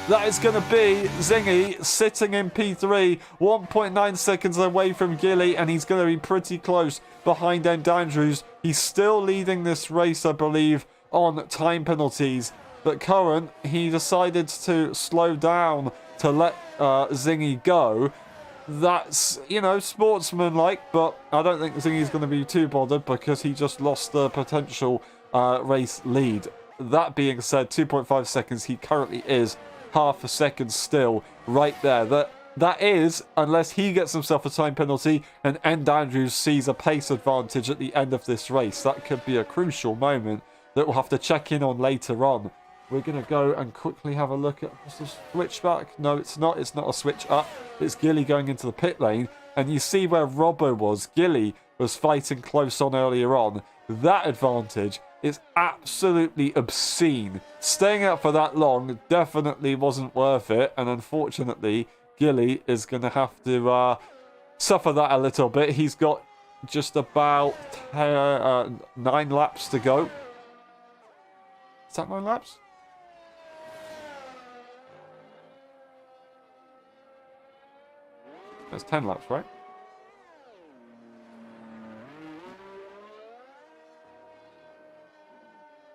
That is going to be Zingy sitting in P3, 1.9 seconds away from Gilly, and he's going to be pretty close behind Andrews. He's still leading this race, I believe, on time penalties. But Cohen, he decided to slow down to let Zingy go. That's, you know, sportsmanlike, but I don't think Zingy's going to be too bothered because he just lost the potential race lead. That being said, 2.5 seconds, he currently is half a second still right there. That is, unless he gets himself a time penalty and Andrews sees a pace advantage at the end of this race. That could be a crucial moment that we'll have to check in on later on. We're going to go and quickly have a look at what's the switch back. No, it's not. It's not a switch up. It's Gilly going into the pit lane. And you see where Robbo was. Gilly was fighting close on earlier on. That advantage is absolutely obscene. Staying out for that long definitely wasn't worth it. And unfortunately, Gilly is going to have to suffer that a little bit. He's got just about 9 laps to go. Is that 9 laps? That's 10 laps, right?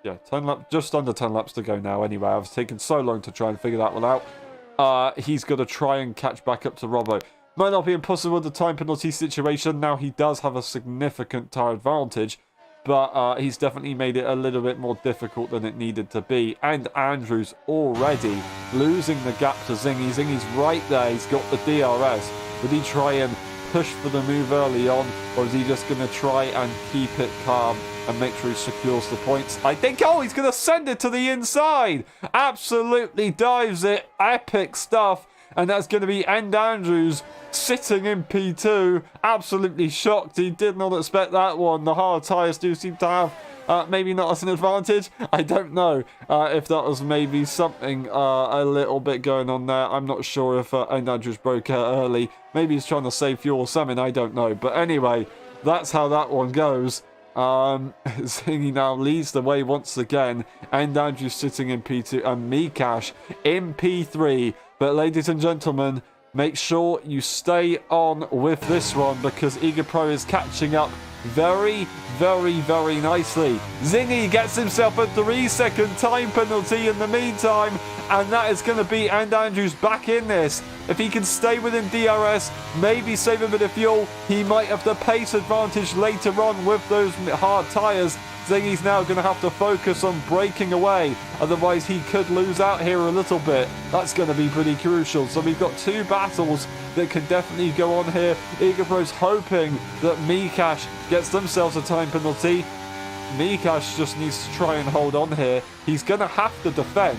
Yeah, 10 laps, just under 10 laps to go now anyway. I've taken so long to try and figure that one out. He's got to try and catch back up to Robbo. Might not be impossible with the time penalty situation. Now he does have a significant tyre advantage, but he's definitely made it a little bit more difficult than it needed to be. And Andrews already losing the gap to Zingy. Zingy's right there. He's got the DRS. Would he try and push for the move early on, or is he just going to try and keep it calm and make sure he secures the points? I think, oh, he's going to send it to the inside. Absolutely dives it. Epic stuff. And that's going to be End Andrews sitting in P2. Absolutely shocked. He did not expect that one. The hard tyres do seem to have maybe not as an advantage. I don't know if that was maybe something a little bit going on there. I'm not sure if End Andrews broke out early. Maybe he's trying to save fuel or something. I don't know. But anyway, that's how that one goes. Zingy now leads the way once again. End Andrews sitting in P2 and Mikash in P3. But ladies and gentlemen, make sure you stay on with this one because Eager Pro is catching up very, very, very nicely. Zingy gets himself a 3-second time penalty in the meantime, and that is going to be End Andrews back in this. If he can stay within DRS, maybe save a bit of fuel, he might have the pace advantage later on with those hard tyres. Zingy's now going to have to focus on breaking away, otherwise he could lose out here a little bit. That's going to be pretty crucial. So we've got 2 battles that can definitely go on here. Eager Pro's hoping that Mikash gets themselves a time penalty. Mikash just needs to try and hold on here. He's going to have to defend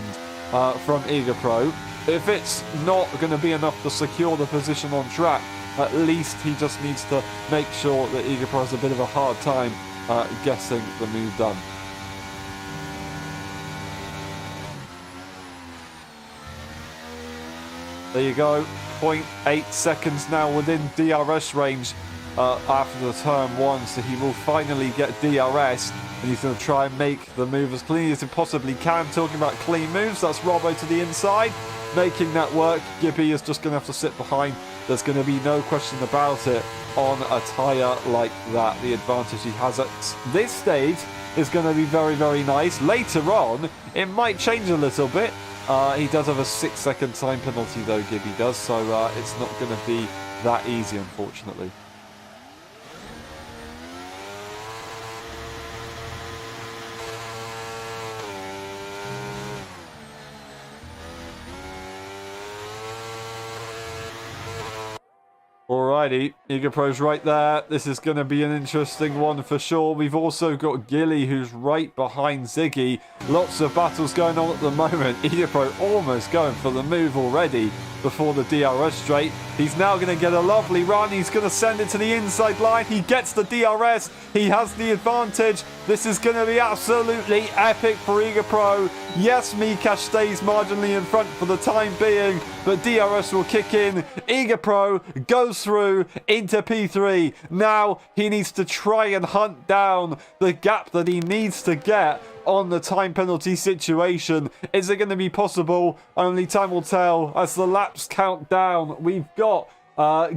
from Eager Pro. If it's not going to be enough to secure the position on track, at least he just needs to make sure that Eager Pro has a bit of a hard time getting the move done. There you go, 0.8 seconds now within DRS range after the turn 1, so he will finally get DRS, and he's going to try and make the move as clean as he possibly can. Talking about clean moves, that's Robbo to the inside, making that work. Gibby is just going to have to sit behind. There's going to be no question about it on a tyre like that. The advantage he has at this stage is going to be very, very nice. Later on, it might change a little bit. He does have a 6-second time penalty though, Gibby does, so it's not going to be that easy, unfortunately. Alrighty, Eager Pro's right there. This is going to be an interesting one for sure. We've also got Gilly, who's right behind Ziggy. Lots of battles going on at the moment. Eager Pro almost going for the move already before the DRS straight. He's now going to get a lovely run. He's going to send it to the inside line. He gets the DRS. He has the advantage. This is going to be absolutely epic for Eager Pro. Yes, Mikash stays marginally in front for the time being, but DRS will kick in. Eager Pro goes through into P3. Now he needs to try and hunt down the gap that he needs to get on the time penalty situation. Is it going to be possible? Only time will tell as the laps count down. We've got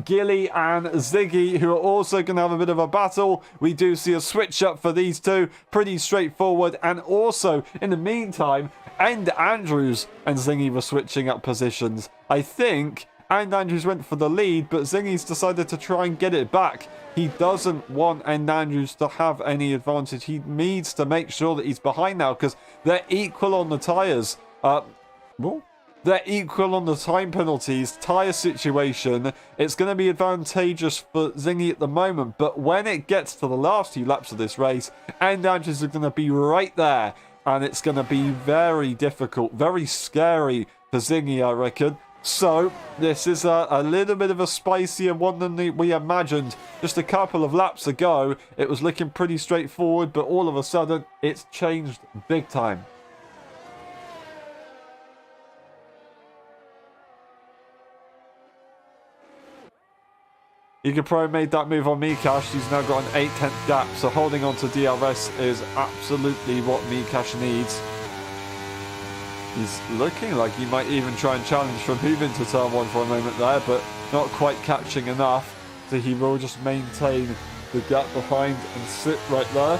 Gilly and Ziggy, who are also going to have a bit of a battle. We do see a switch up for these two. Pretty straightforward. And also, in the meantime, End Andrews and Ziggy were switching up positions. I think End Andrews went for the lead, but Zingy's decided to try and get it back. He doesn't want End Andrews to have any advantage. He needs to make sure that he's behind now because they're equal on the tyres. They're equal on the time penalties, tyre situation. It's going to be advantageous for Zingy at the moment, but when it gets to the last few laps of this race, End Andrews are going to be right there, and it's going to be very difficult, very scary for Zingy, I reckon. So, this is a little bit of a spicier one than we imagined. Just a couple of laps ago, it was looking pretty straightforward, but all of a sudden, it's changed big time. Eager Pro made that move on Mikash. He's now got an 8/10 gap, so holding on to DRS is absolutely what Mikash needs. He's looking like he might even try and challenge for a move into turn 1 for a moment there, but not quite catching enough. So he will just maintain the gap behind and sit right there.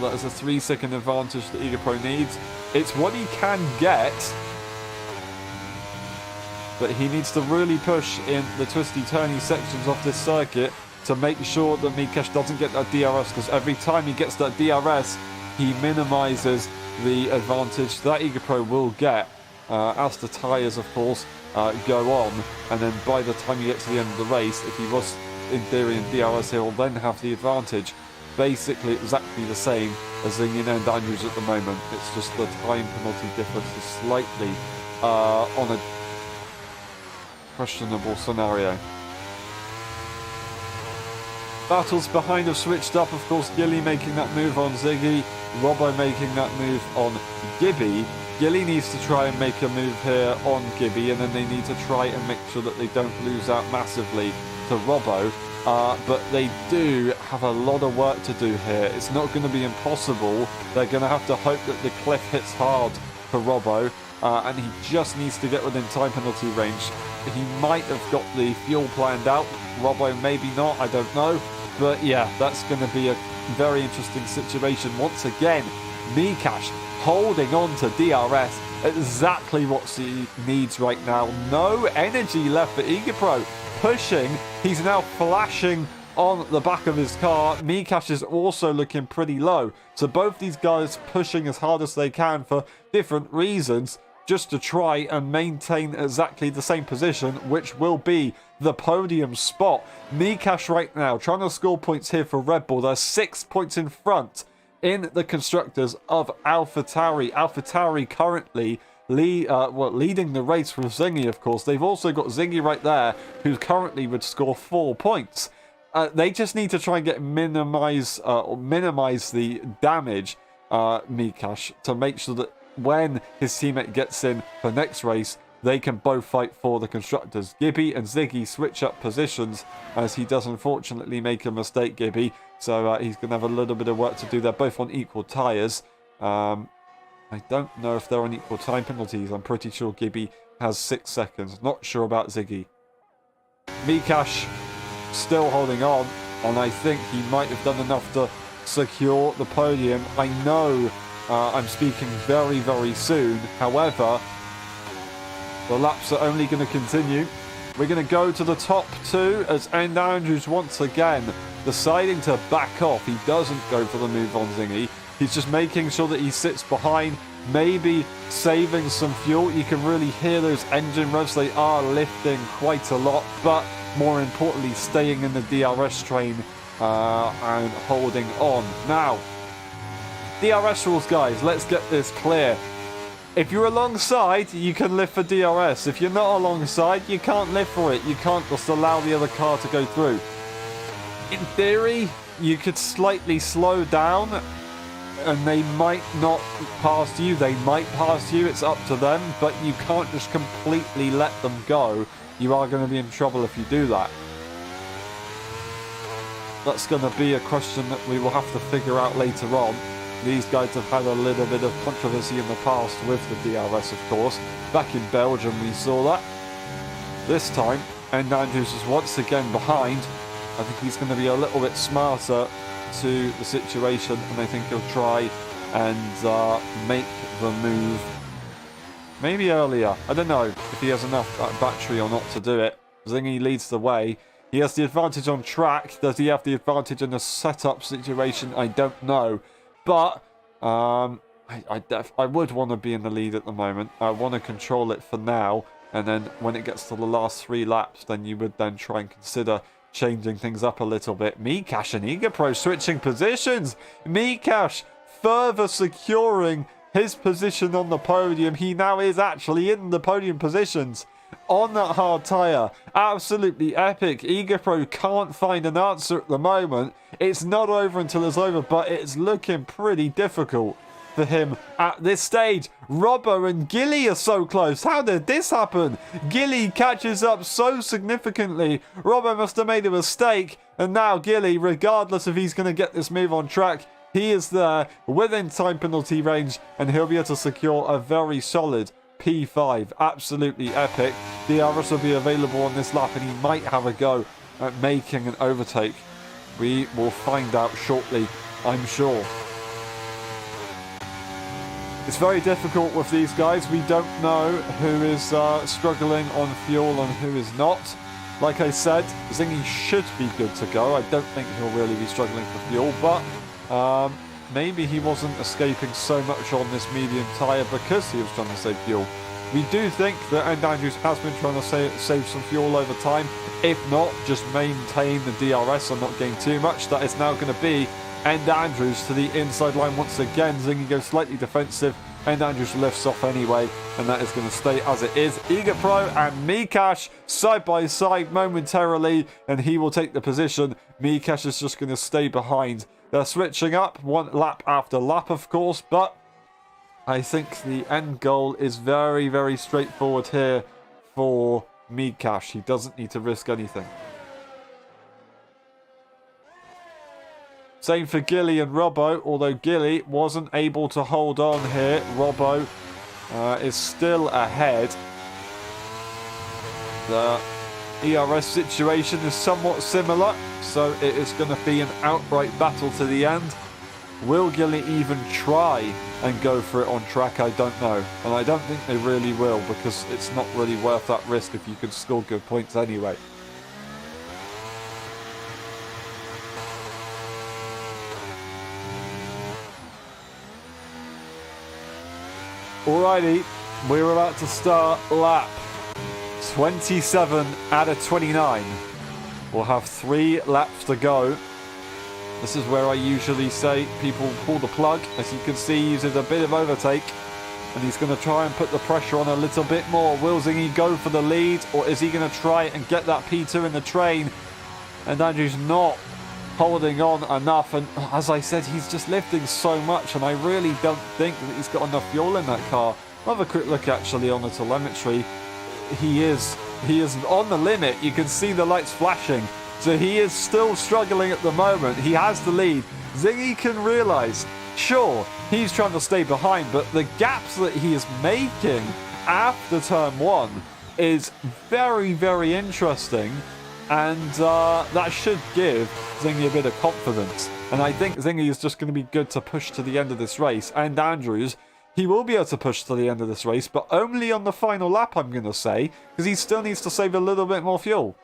That is a 3-second advantage that Egapro needs. It's what he can get, but he needs to really push in the twisty-turny sections of this circuit to make sure that Mikash doesn't get that DRS, because every time he gets that DRS, he minimises the advantage that Egapro will get as the tyres, of course, go on. And then by the time you get to the end of the race, if he was in theory in DRS, he'll then have the advantage. Basically exactly the same as Zingin and Andrews at the moment. It's just the time penalty difference is slightly on a questionable scenario. Battles behind have switched up. Of course, Gilly making that move on Ziggy, Robbo making that move on Gibby. Gilly needs to try and make a move here on Gibby, and then they need to try and make sure that they don't lose out massively to Robbo. But they do have a lot of work to do here. It's not going to be impossible. They're going to have to hope that the cliff hits hard for Robbo, and he just needs to get within time penalty range. He might have got the fuel planned out. Robbo maybe not, I don't know. But yeah, that's going to be a very interesting situation. Once again, Mikash holding on to DRS, exactly what he needs right now. No energy left for Egapro. Pushing, he's now flashing on the back of his car. Mikash is also looking pretty low. So both these guys pushing as hard as they can for different reasons, just to try and maintain exactly the same position, which will be the podium spot. Mikash right now trying to score points here for Red Bull. They're 6 points in front in the constructors of AlphaTauri. AlphaTauri currently leading the race with Zingy, of course. They've also got Zingy right there, who currently would score 4 points. They just need to try and minimize the damage, Mikash, to make sure that when his teammate gets in for next race, they can both fight for the constructors. Gibby and Ziggy switch up positions, as he does unfortunately make a mistake, Gibby. So he's going to have a little bit of work to do. They're both on equal tyres. I don't know if they're on equal time penalties. I'm pretty sure Gibby has 6 seconds. Not sure about Ziggy. Mikash still holding on, and I think he might have done enough to secure the podium. I know I'm speaking very, very soon. However, the laps are only going to continue. We're going to go to the top 2 as Andrews once again deciding to back off. He doesn't go for the move on Zingy. He's just making sure that he sits behind, maybe saving some fuel. You can really hear those engine revs. They are lifting quite a lot, but more importantly, staying in the DRS train and holding on. Now, DRS rules, guys. Let's get this clear. If you're alongside, you can lift for DRS. If you're not alongside, you can't lift for it. You can't just allow the other car to go through. In theory, you could slightly slow down, and they might not pass you. They might pass you. It's up to them. But you can't just completely let them go. You are going to be in trouble if you do that. That's going to be a question that we will have to figure out later on. These guys have had a little bit of controversy in the past with the DRS, of course. Back in Belgium, we saw that. This time, Andrews is once again behind. I think he's going to be a little bit smarter to the situation, and I think he'll try and make the move maybe earlier. I don't know if he has enough battery or not to do it. Zingy leads the way. He has the advantage on track. Does he have the advantage in the setup situation? I don't know. But I would want to be in the lead at the moment. I want to control it for now. And then when it gets to the last 3 laps, then you would then try and consider changing things up a little bit. Mikash and Egapro switching positions. Mikash further securing his position on the podium. He now is actually in the podium positions on that hard tyre. Absolutely epic. Egapro can't find an answer at the moment. It's not over until it's over, but it's looking pretty difficult for him at this stage. Robbo and Gilly are so close. How did this happen? Gilly catches up so significantly. Robbo must have made a mistake, and now Gilly, regardless if he's going to get this move on track, He is there within time penalty range, and he'll be able to secure a very solid P5. Absolutely epic. DRS will be available on this lap, and he might have a go at making an overtake. We will find out shortly, I'm sure. It's very difficult with these guys. We don't know who is struggling on fuel and who is not. Like I said, Zingy should be good to go. I don't think he'll really be struggling for fuel, but maybe he wasn't escaping so much on this medium tyre because he was trying to save fuel. We do think that End Andrews has been trying to save some fuel over time. If not, just maintain the DRS and not gain too much. That is now going to be End Andrews to the inside line once again. Zingy goes slightly defensive. End Andrews lifts off anyway, and that is going to stay as it is. Eager Pro and Mikash side by side momentarily, and he will take the position. Mikash is just going to stay behind. They're switching up one lap after lap, of course, but I think the end goal is very, very straightforward here for Mikash. He doesn't need to risk anything. Same for Gilly and Robbo, although Gilly wasn't able to hold on here. Robbo is still ahead. The ERS situation is somewhat similar, so it is going to be an outright battle to the end. Will Gilly even try and go for it on track? I don't know. And I don't think they really will, because it's not really worth that risk if you can score good points anyway. Alrighty, we're about to start lap 27 out of 29. We'll have 3 laps to go. This is where I usually say people pull the plug. As you can see, he uses a bit of overtake, and he's going to try and put the pressure on a little bit more. Will Zingy go for the lead, or is he going to try and get that P2 in the train? And Andrew's not holding on enough, and as I said, he's just lifting so much, and I really don't think that he's got enough fuel in that car. Have a quick look actually on the telemetry. He is on the limit. You can see the lights flashing, so he is still struggling at the moment. He has the lead. Zingy can realize, sure, he's trying to stay behind, but the gaps that he is making after turn 1 is very, very interesting. And that should give Zingy a bit of confidence. And I think Zingy is just going to be good to push to the end of this race. And Andrews, he will be able to push to the end of this race, but only on the final lap, I'm going to say, because he still needs to save a little bit more fuel.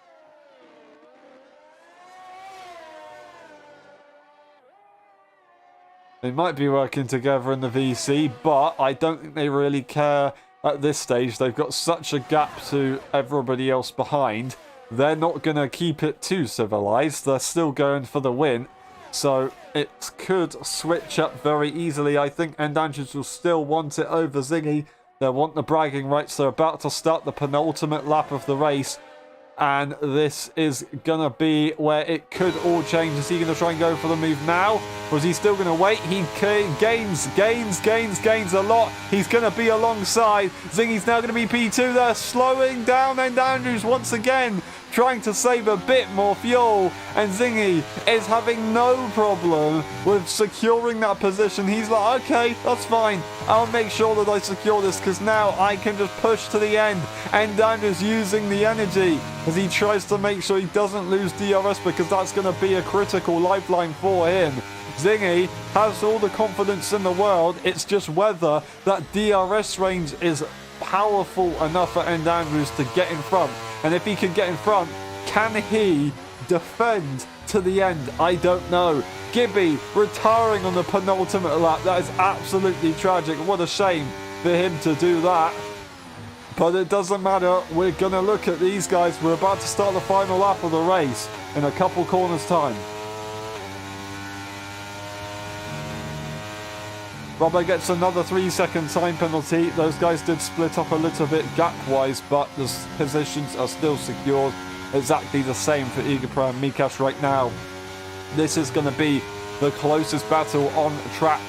They might be working together in the VC, but I don't think they really care at this stage. They've got such a gap to everybody else behind. They're not going to keep it too civilized. They're still going for the win. So it could switch up very easily. I think End Andrews will still want it over Zingy. They want the bragging rights. They're about to start the penultimate lap of the race. And this is going to be where it could all change. Is he going to try and go for the move now? Or is he still going to wait? He gains a lot. He's going to be alongside. Zingy's now going to be P2 there, slowing down End Andrews once again, trying to save a bit more fuel. And Zingy is having no problem with securing that position. He's like, okay, that's fine. I'll make sure that I secure this, because now I can just push to the end. End Andrews using the energy as he tries to make sure he doesn't lose DRS, because that's going to be a critical lifeline for him. Zingy has all the confidence in the world. It's just whether that DRS range is powerful enough for End Andrews to get in front. And if he can get in front, can he defend to the end? I don't know. Gibby retiring on the penultimate lap. That is absolutely tragic. What a shame for him to do that. But it doesn't matter. We're going to look at these guys. We're about to start the final lap of the race in a couple corners' time. Robbo gets another 3-second time penalty. Those guys did split up a little bit gap-wise, but the positions are still secured. Exactly the same for Eager Pro and Mikash right now. This is going to be the closest battle on track.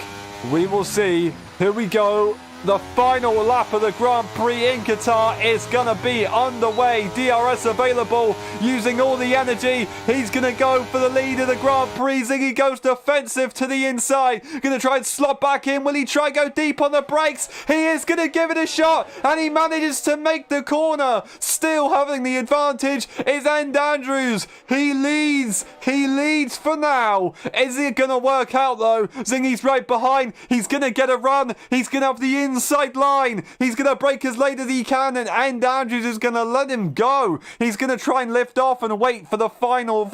We will see. Here we go. The final lap of the Grand Prix in Qatar is going to be underway. DRS available, using all the energy. He's going to go for the lead of the Grand Prix. Ziggy goes defensive to the inside. Going to try and slot back in. Will he try and go deep on the brakes? He is going to give it a shot, and he manages to make the corner. Still having the advantage is End Andrews. He leads for now. Is it going to work out though? Zingy's right behind. He's going to get a run. He's going to have the inside line. He's going to brake as late as he can, and End Andrews is going to let him go. He's going to try and lift off and wait for the final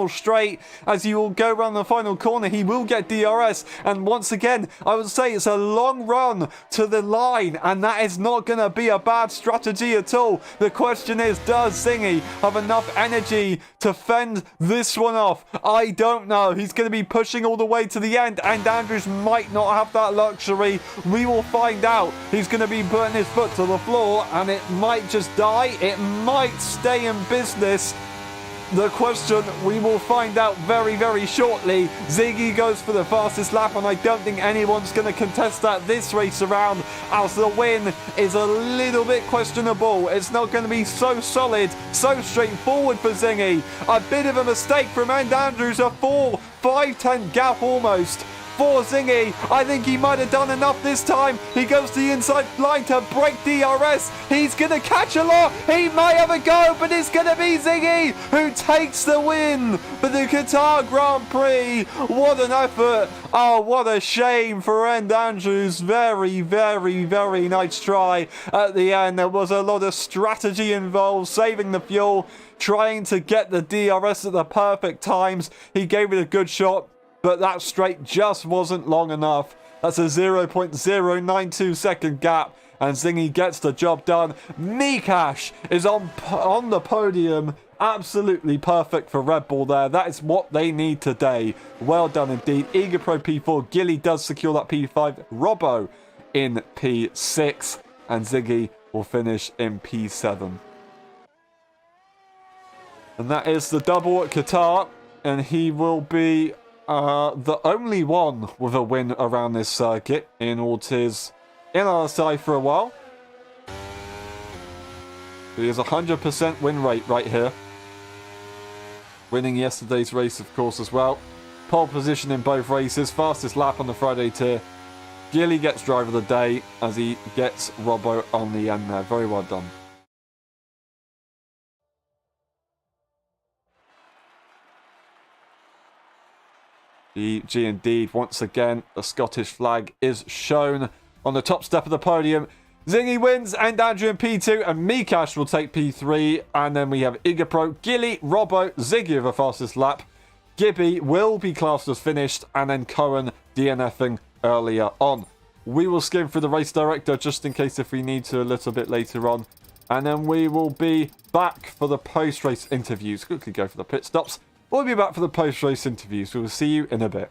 straight. As he will go around the final corner, he will get DRS, and once again, I would say it's a long run to the line, and that is not going to be a bad strategy at all. The question is, does Zingy have enough energy to fend this one off? I don't know. He's going to be pushing all the way to the end, and Andrews might not have that luxury. We will find out. He's going to be putting his foot to the floor, and it might just die. It might stay in business. The question, we will find out very, very shortly. Ziggy goes for the fastest lap, and I don't think anyone's going to contest that this race around, as the win is a little bit questionable. It's not going to be so solid, so straightforward for Zingy. A bit of a mistake from End Andrews, a 5-10 gap almost for Zingy. I think he might have done enough this time. He goes to the inside line to break DRS. He's going to catch a lot. He might have a go, but it's going to be Zingy who takes the win for the Qatar Grand Prix. What an effort. Oh, what a shame for End Andrews. Very, very, very nice try at the end. There was a lot of strategy involved, saving the fuel, trying to get the DRS at the perfect times. He gave it a good shot, but that straight just wasn't long enough. That's a 0.092 second gap, and Zingy gets the job done. Mikash is on the podium. Absolutely perfect for Red Bull there. That is what they need today. Well done indeed. Eager Pro P4. Gilly does secure that P5. Robbo in P6. And Ziggy will finish in P7. And that is the double at Qatar. And he will be the only one with a win around this circuit in Ortiz in LSI for a while. He has a 100% win rate right here. Winning yesterday's race, of course, as well. Pole position in both races. Fastest lap on the Friday tier. Gilly gets driver of the day as he gets Robbo on the end there. Very well done. GG indeed. Once again, the Scottish flag is shown on the top step of the podium. Zingy wins, and Andrew in P2, and Mikash will take P3. And then we have Igapro, Gilly, Robbo, Ziggy of the fastest lap. Gibby will be classed as finished, and then Cohen DNFing earlier on. We will skim through the race director just in case if we need to a little bit later on. And then we will be back for the post-race interviews. Quickly go for the pit stops. We'll be back for the post-race interviews. We will see you in a bit.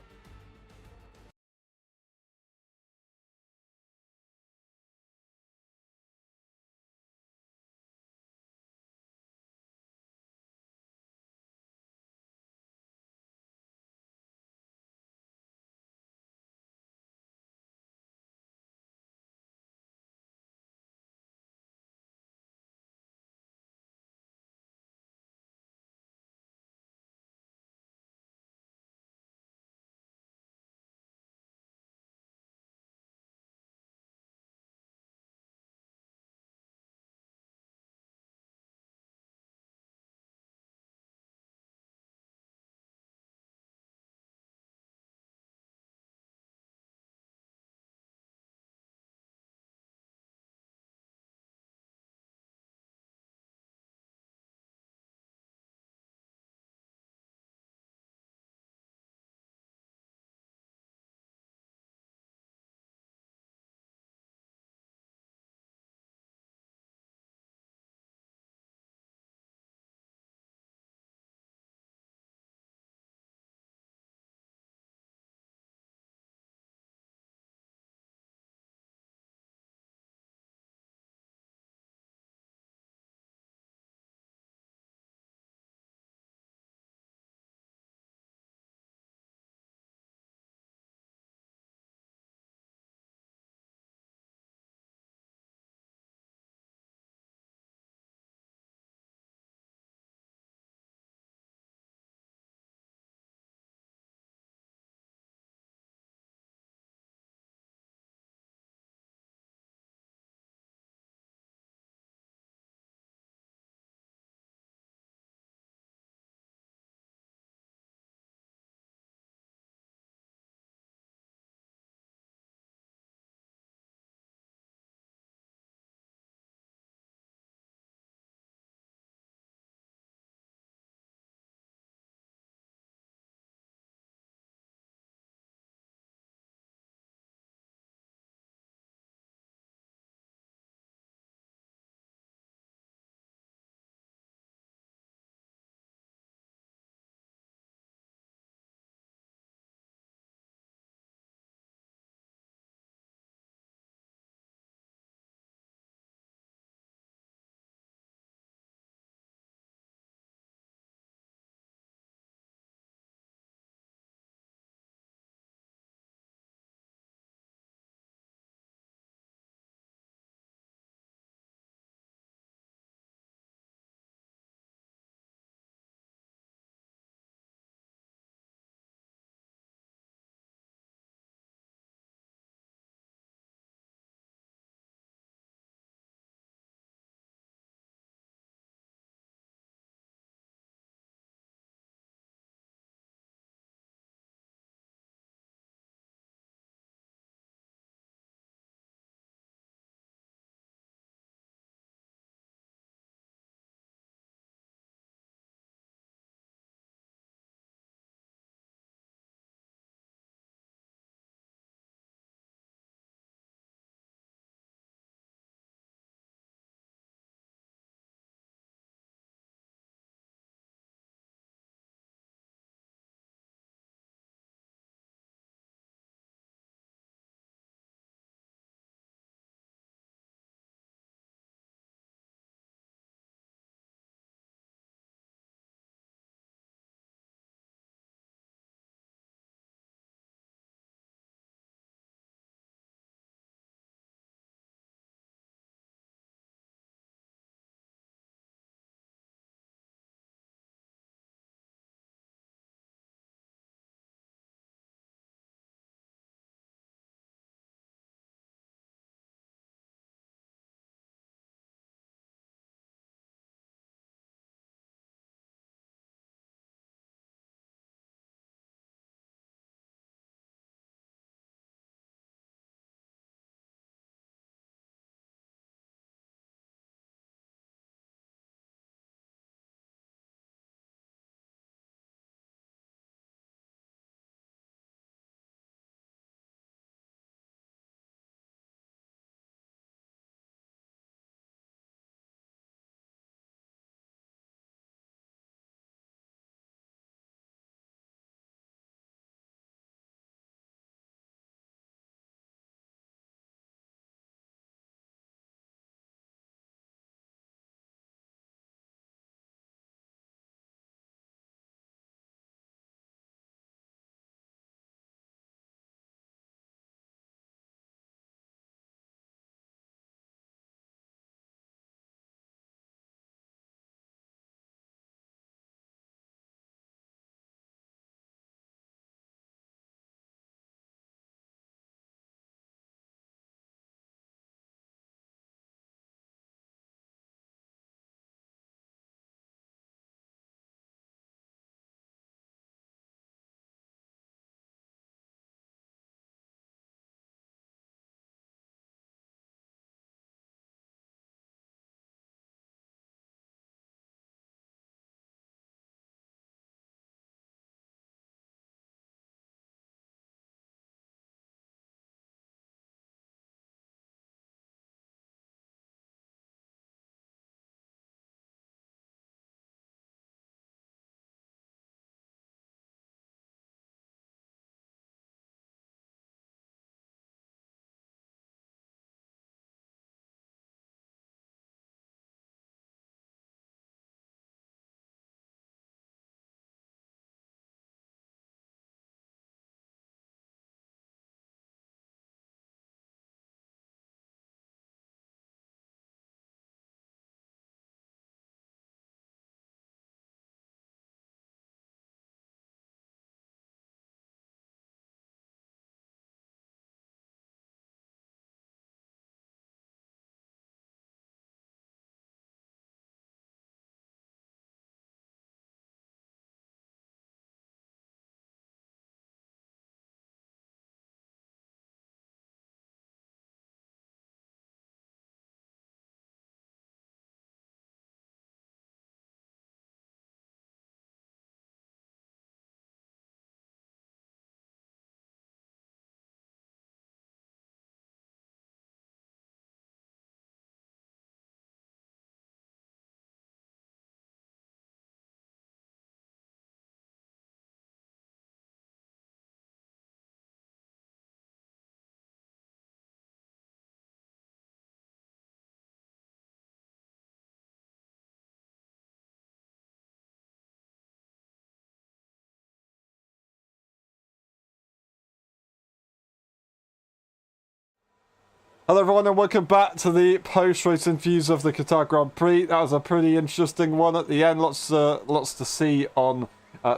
Hello everyone and welcome back to the post-race interviews of the Qatar Grand Prix. That was a pretty interesting one at the end. Lots to see on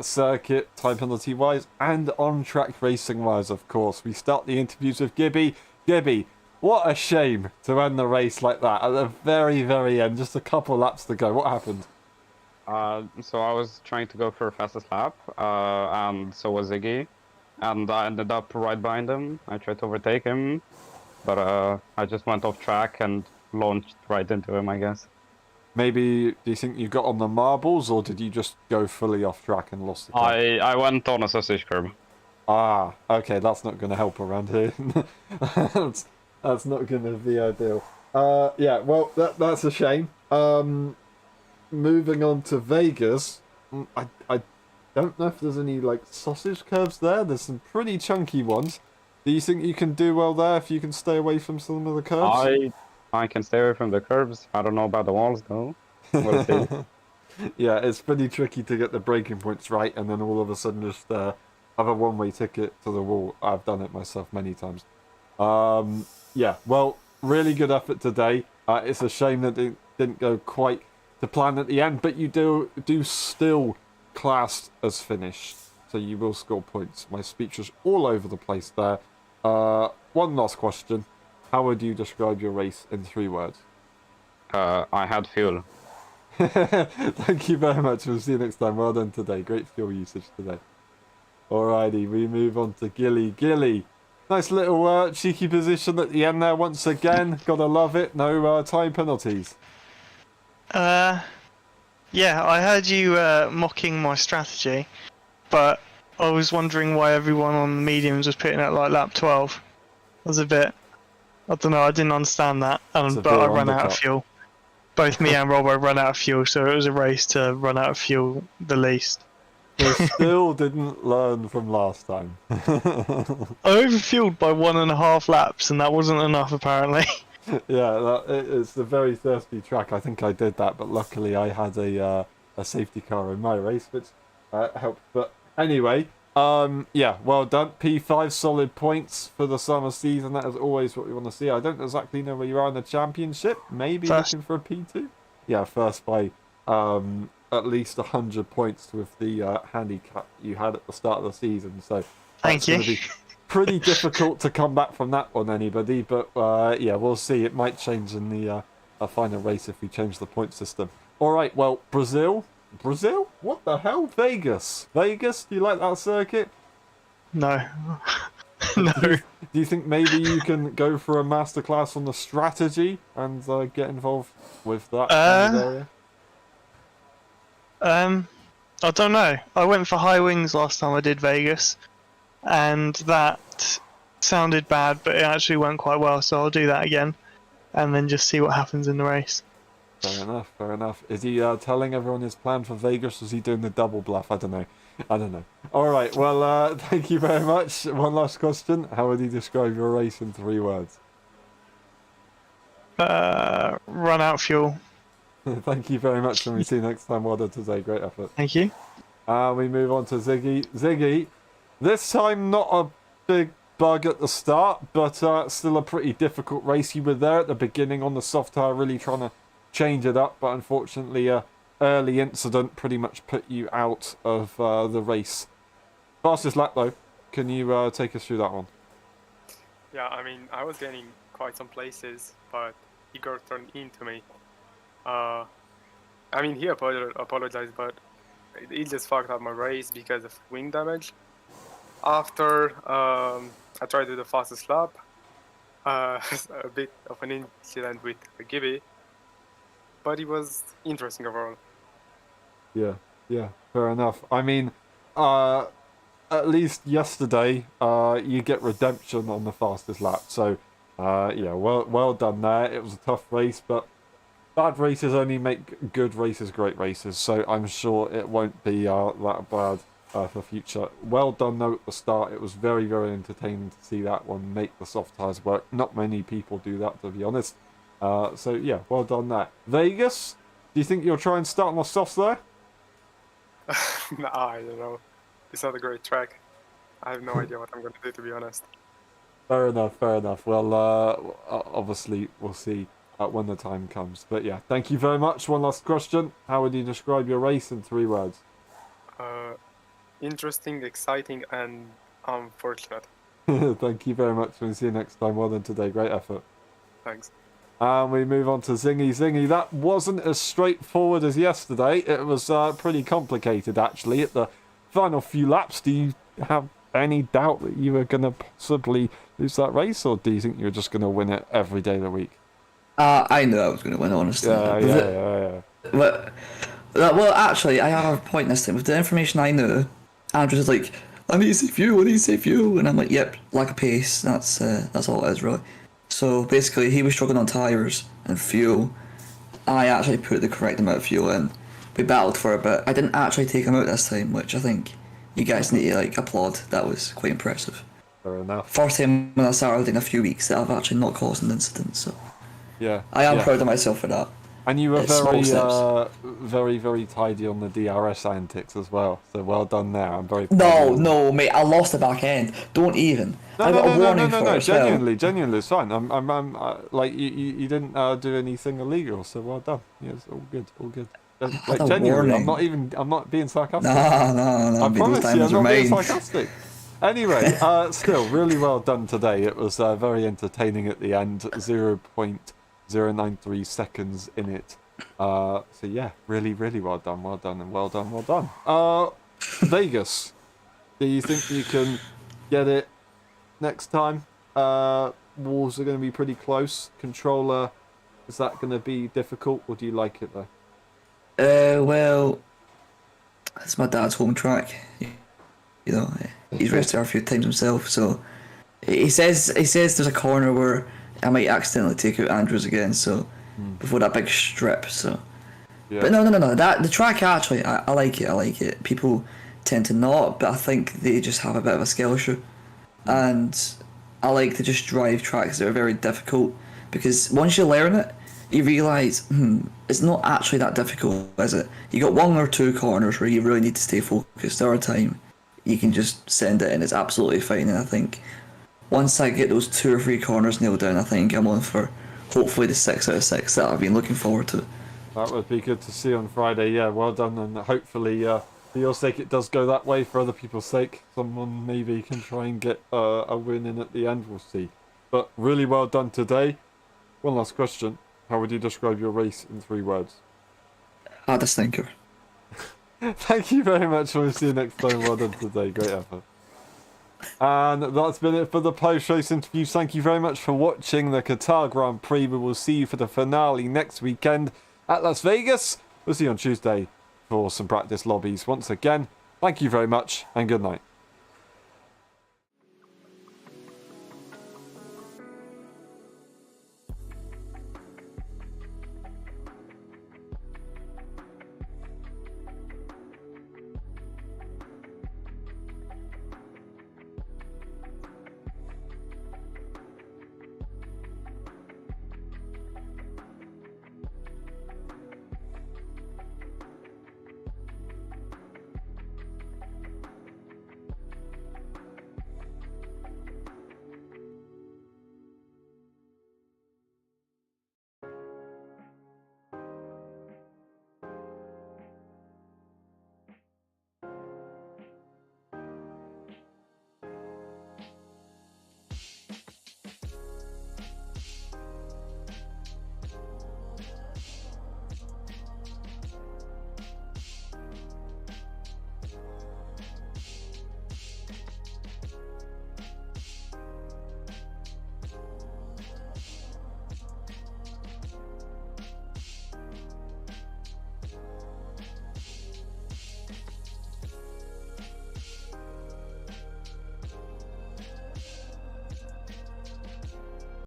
circuit, time penalty wise, and on track racing wise, of course. We start the interviews with Gibby. Gibby, what a shame to end the race like that at the very, very end. Just a couple laps to go. What happened? So I was trying to go for a fastest lap, and so was Ziggy, and I ended up right behind him. I tried to overtake him, but I just went off track and launched right into him, I guess. Maybe, do you think you got on the marbles, or did you just go fully off track and lost the car? I went on a sausage curb. Ah, okay, that's not going to help around here. that's not going to be ideal. Yeah, well, that's a shame. Moving on to Vegas, I don't know if there's any like sausage curves there. There's some pretty chunky ones. Do you think you can do well there if you can stay away from some of the curves? I can stay away from the curbs. I don't know about the walls though. We'll see. Yeah, it's pretty tricky to get the braking points right, and then all of a sudden just have a one-way ticket to the wall. I've done it myself many times. Yeah, well, really good effort today. It's a shame that it didn't go quite to plan at the end, but you do still classed as finished, so you will score points. My speech was all over the place there. One last question. How would you describe your race in 3 words? I had fuel. Thank you very much. We'll see you next time. Well done today. Great fuel usage today. Alrighty, we move on to Gilly. Gilly, nice little cheeky position at the end there once again. Gotta love it. No time penalties. Yeah, I heard you mocking my strategy, but I was wondering why everyone on the mediums was putting at like lap 12. I was a bit, I don't know, I didn't understand that, but I ran out of fuel. Both me and Robbo ran out of fuel, so it was a race to run out of fuel the least. They still didn't learn from last time. I overfueled by 1.5 laps, and that wasn't enough apparently. Yeah, it's a very thirsty track. I think I did that, but luckily I had a safety car in my race, which helped. But anyway, yeah, well done. P5 solid points for the summer season. That is always what we want to see. I don't exactly know where you are in the championship. Maybe First. looking for a P2. Yeah, first by at least 100 points with the handicap you had at the start of the season. So Thank you. Gonna be pretty difficult to come back from that one, anybody. But yeah, we'll see. It might change in the final race if we change the point system. All right. Well, Brazil. What the hell? Vegas. Do you like that circuit? No. No. Do you think maybe you can go for a masterclass on the strategy and get involved with that kind of area? I don't know. I went for high wings last time I did Vegas, and that sounded bad, but it actually went quite well, so I'll do that again, and then just see what happens in the race. Fair enough. Is he telling everyone his plan for Vegas, or is he doing the double bluff? I don't know. Alright, well, thank you very much. One last question. How would you describe your race in 3 words? Run out fuel. Thank you very much, and we see you next time. Well done today. Great effort. Thank you. We move on to Ziggy. Ziggy, this time not a big bug at the start, but still a pretty difficult race. You were there at the beginning on the soft tire, really trying to change it up, but unfortunately a early incident pretty much put you out of the race. Fastest lap though, can you take us through that one? Yeah, I mean, I was getting quite some places, but Igor turned into me. I mean, he apologized, but he just fucked up my race because of wing damage. After I tried to do the fastest lap, a bit of an incident with Gibby, but it was interesting overall. Yeah, fair enough. I mean, at least yesterday, you get redemption on the fastest lap. So, yeah, well done there. It was a tough race, but bad races only make good races great races. So I'm sure it won't be that bad for future. Well done though at the start. It was very, very entertaining to see that one make the soft tires work. Not many people do that, to be honest. So yeah, well done there. Vegas, do you think you'll try and start on the softs there? Nah, I don't know. It's not a great track. I have no idea what I'm going to do, to be honest. Fair enough, fair enough. Well, obviously, we'll see when the time comes. But yeah, thank you very much. One last question. How would you describe your race in 3 words? Interesting, exciting, and unfortunate. Thank you very much. We'll see you next time. Well done today. Great effort. Thanks. And we move on to Zingy. Zingy, that wasn't as straightforward as yesterday. It was pretty complicated, actually, at the final few laps. Do you have any doubt that you were going to possibly lose that race, or do you think you're just going to win it every day of the week? I knew I was going to win, honestly. Yeah. But, well, actually, I have a point this time. With the information I knew, Andrew was like, I need to save fuel, and I'm like, yep, lack of pace, that's all it is, really. So basically, he was struggling on tyres and fuel. I actually put the correct amount of fuel in. We battled for a bit. I didn't actually take him out this time, which I think you guys need to applaud. That was quite impressive. Fair enough. First time on a Saturday in a few weeks that I've actually not caused an incident, so Yeah. I am proud of myself for that. And you were It's small steps. very, very tidy on the DRS antics as well. So well done there. I'm very proud of you. No, mate, I lost the back end. Don't even. I got a warning for it as well. Genuinely, it's fine. I'm like you didn't do anything illegal, so well done. Yeah, it's all good. Like a genuinely, warning. I'm not being sarcastic. No, I promise you, I'm not being mine. sarcastic. Anyway, still really well done today. It was very entertaining at the end. 0.093 seconds in it. So yeah, really, really well done. Vegas, do you think you can get it next time? Walls are going to be pretty close. Controller, is that going to be difficult, or do you like it though? Well, it's my dad's home track. You know, he's raced there a few times himself, so he says there's a corner where I might accidentally take out Andrews again, so before that big strip, so. Yeah. But no, the track actually, I like it. People tend to not, but I think they just have a bit of a skill issue. And I like to just drive tracks that are very difficult, because once you learn it, you realise, it's not actually that difficult, is it? You got 1 or 2 corners where you really need to stay focused. The other time, you can just send it and it's absolutely fine. And I think once I get those 2 or 3 corners nailed down, I think I'm on for hopefully the 6 out of 6 that I've been looking forward to. That would be good to see on Friday. Yeah, well done, and hopefully for your sake it does go that way. For other people's sake, someone maybe can try and get a win in at the end. We'll see. But really well done today. One last question. How would you describe your race in 3 words? Had a stinker. Thank you very much. We'll see you next time. Well done today. Great effort. And that's been it for the post-race interviews. Thank you very much for watching the Qatar Grand Prix. We will see you for the finale next weekend at Las Vegas. We'll see you on Tuesday for some practice lobbies. Once again, thank you very much and good night.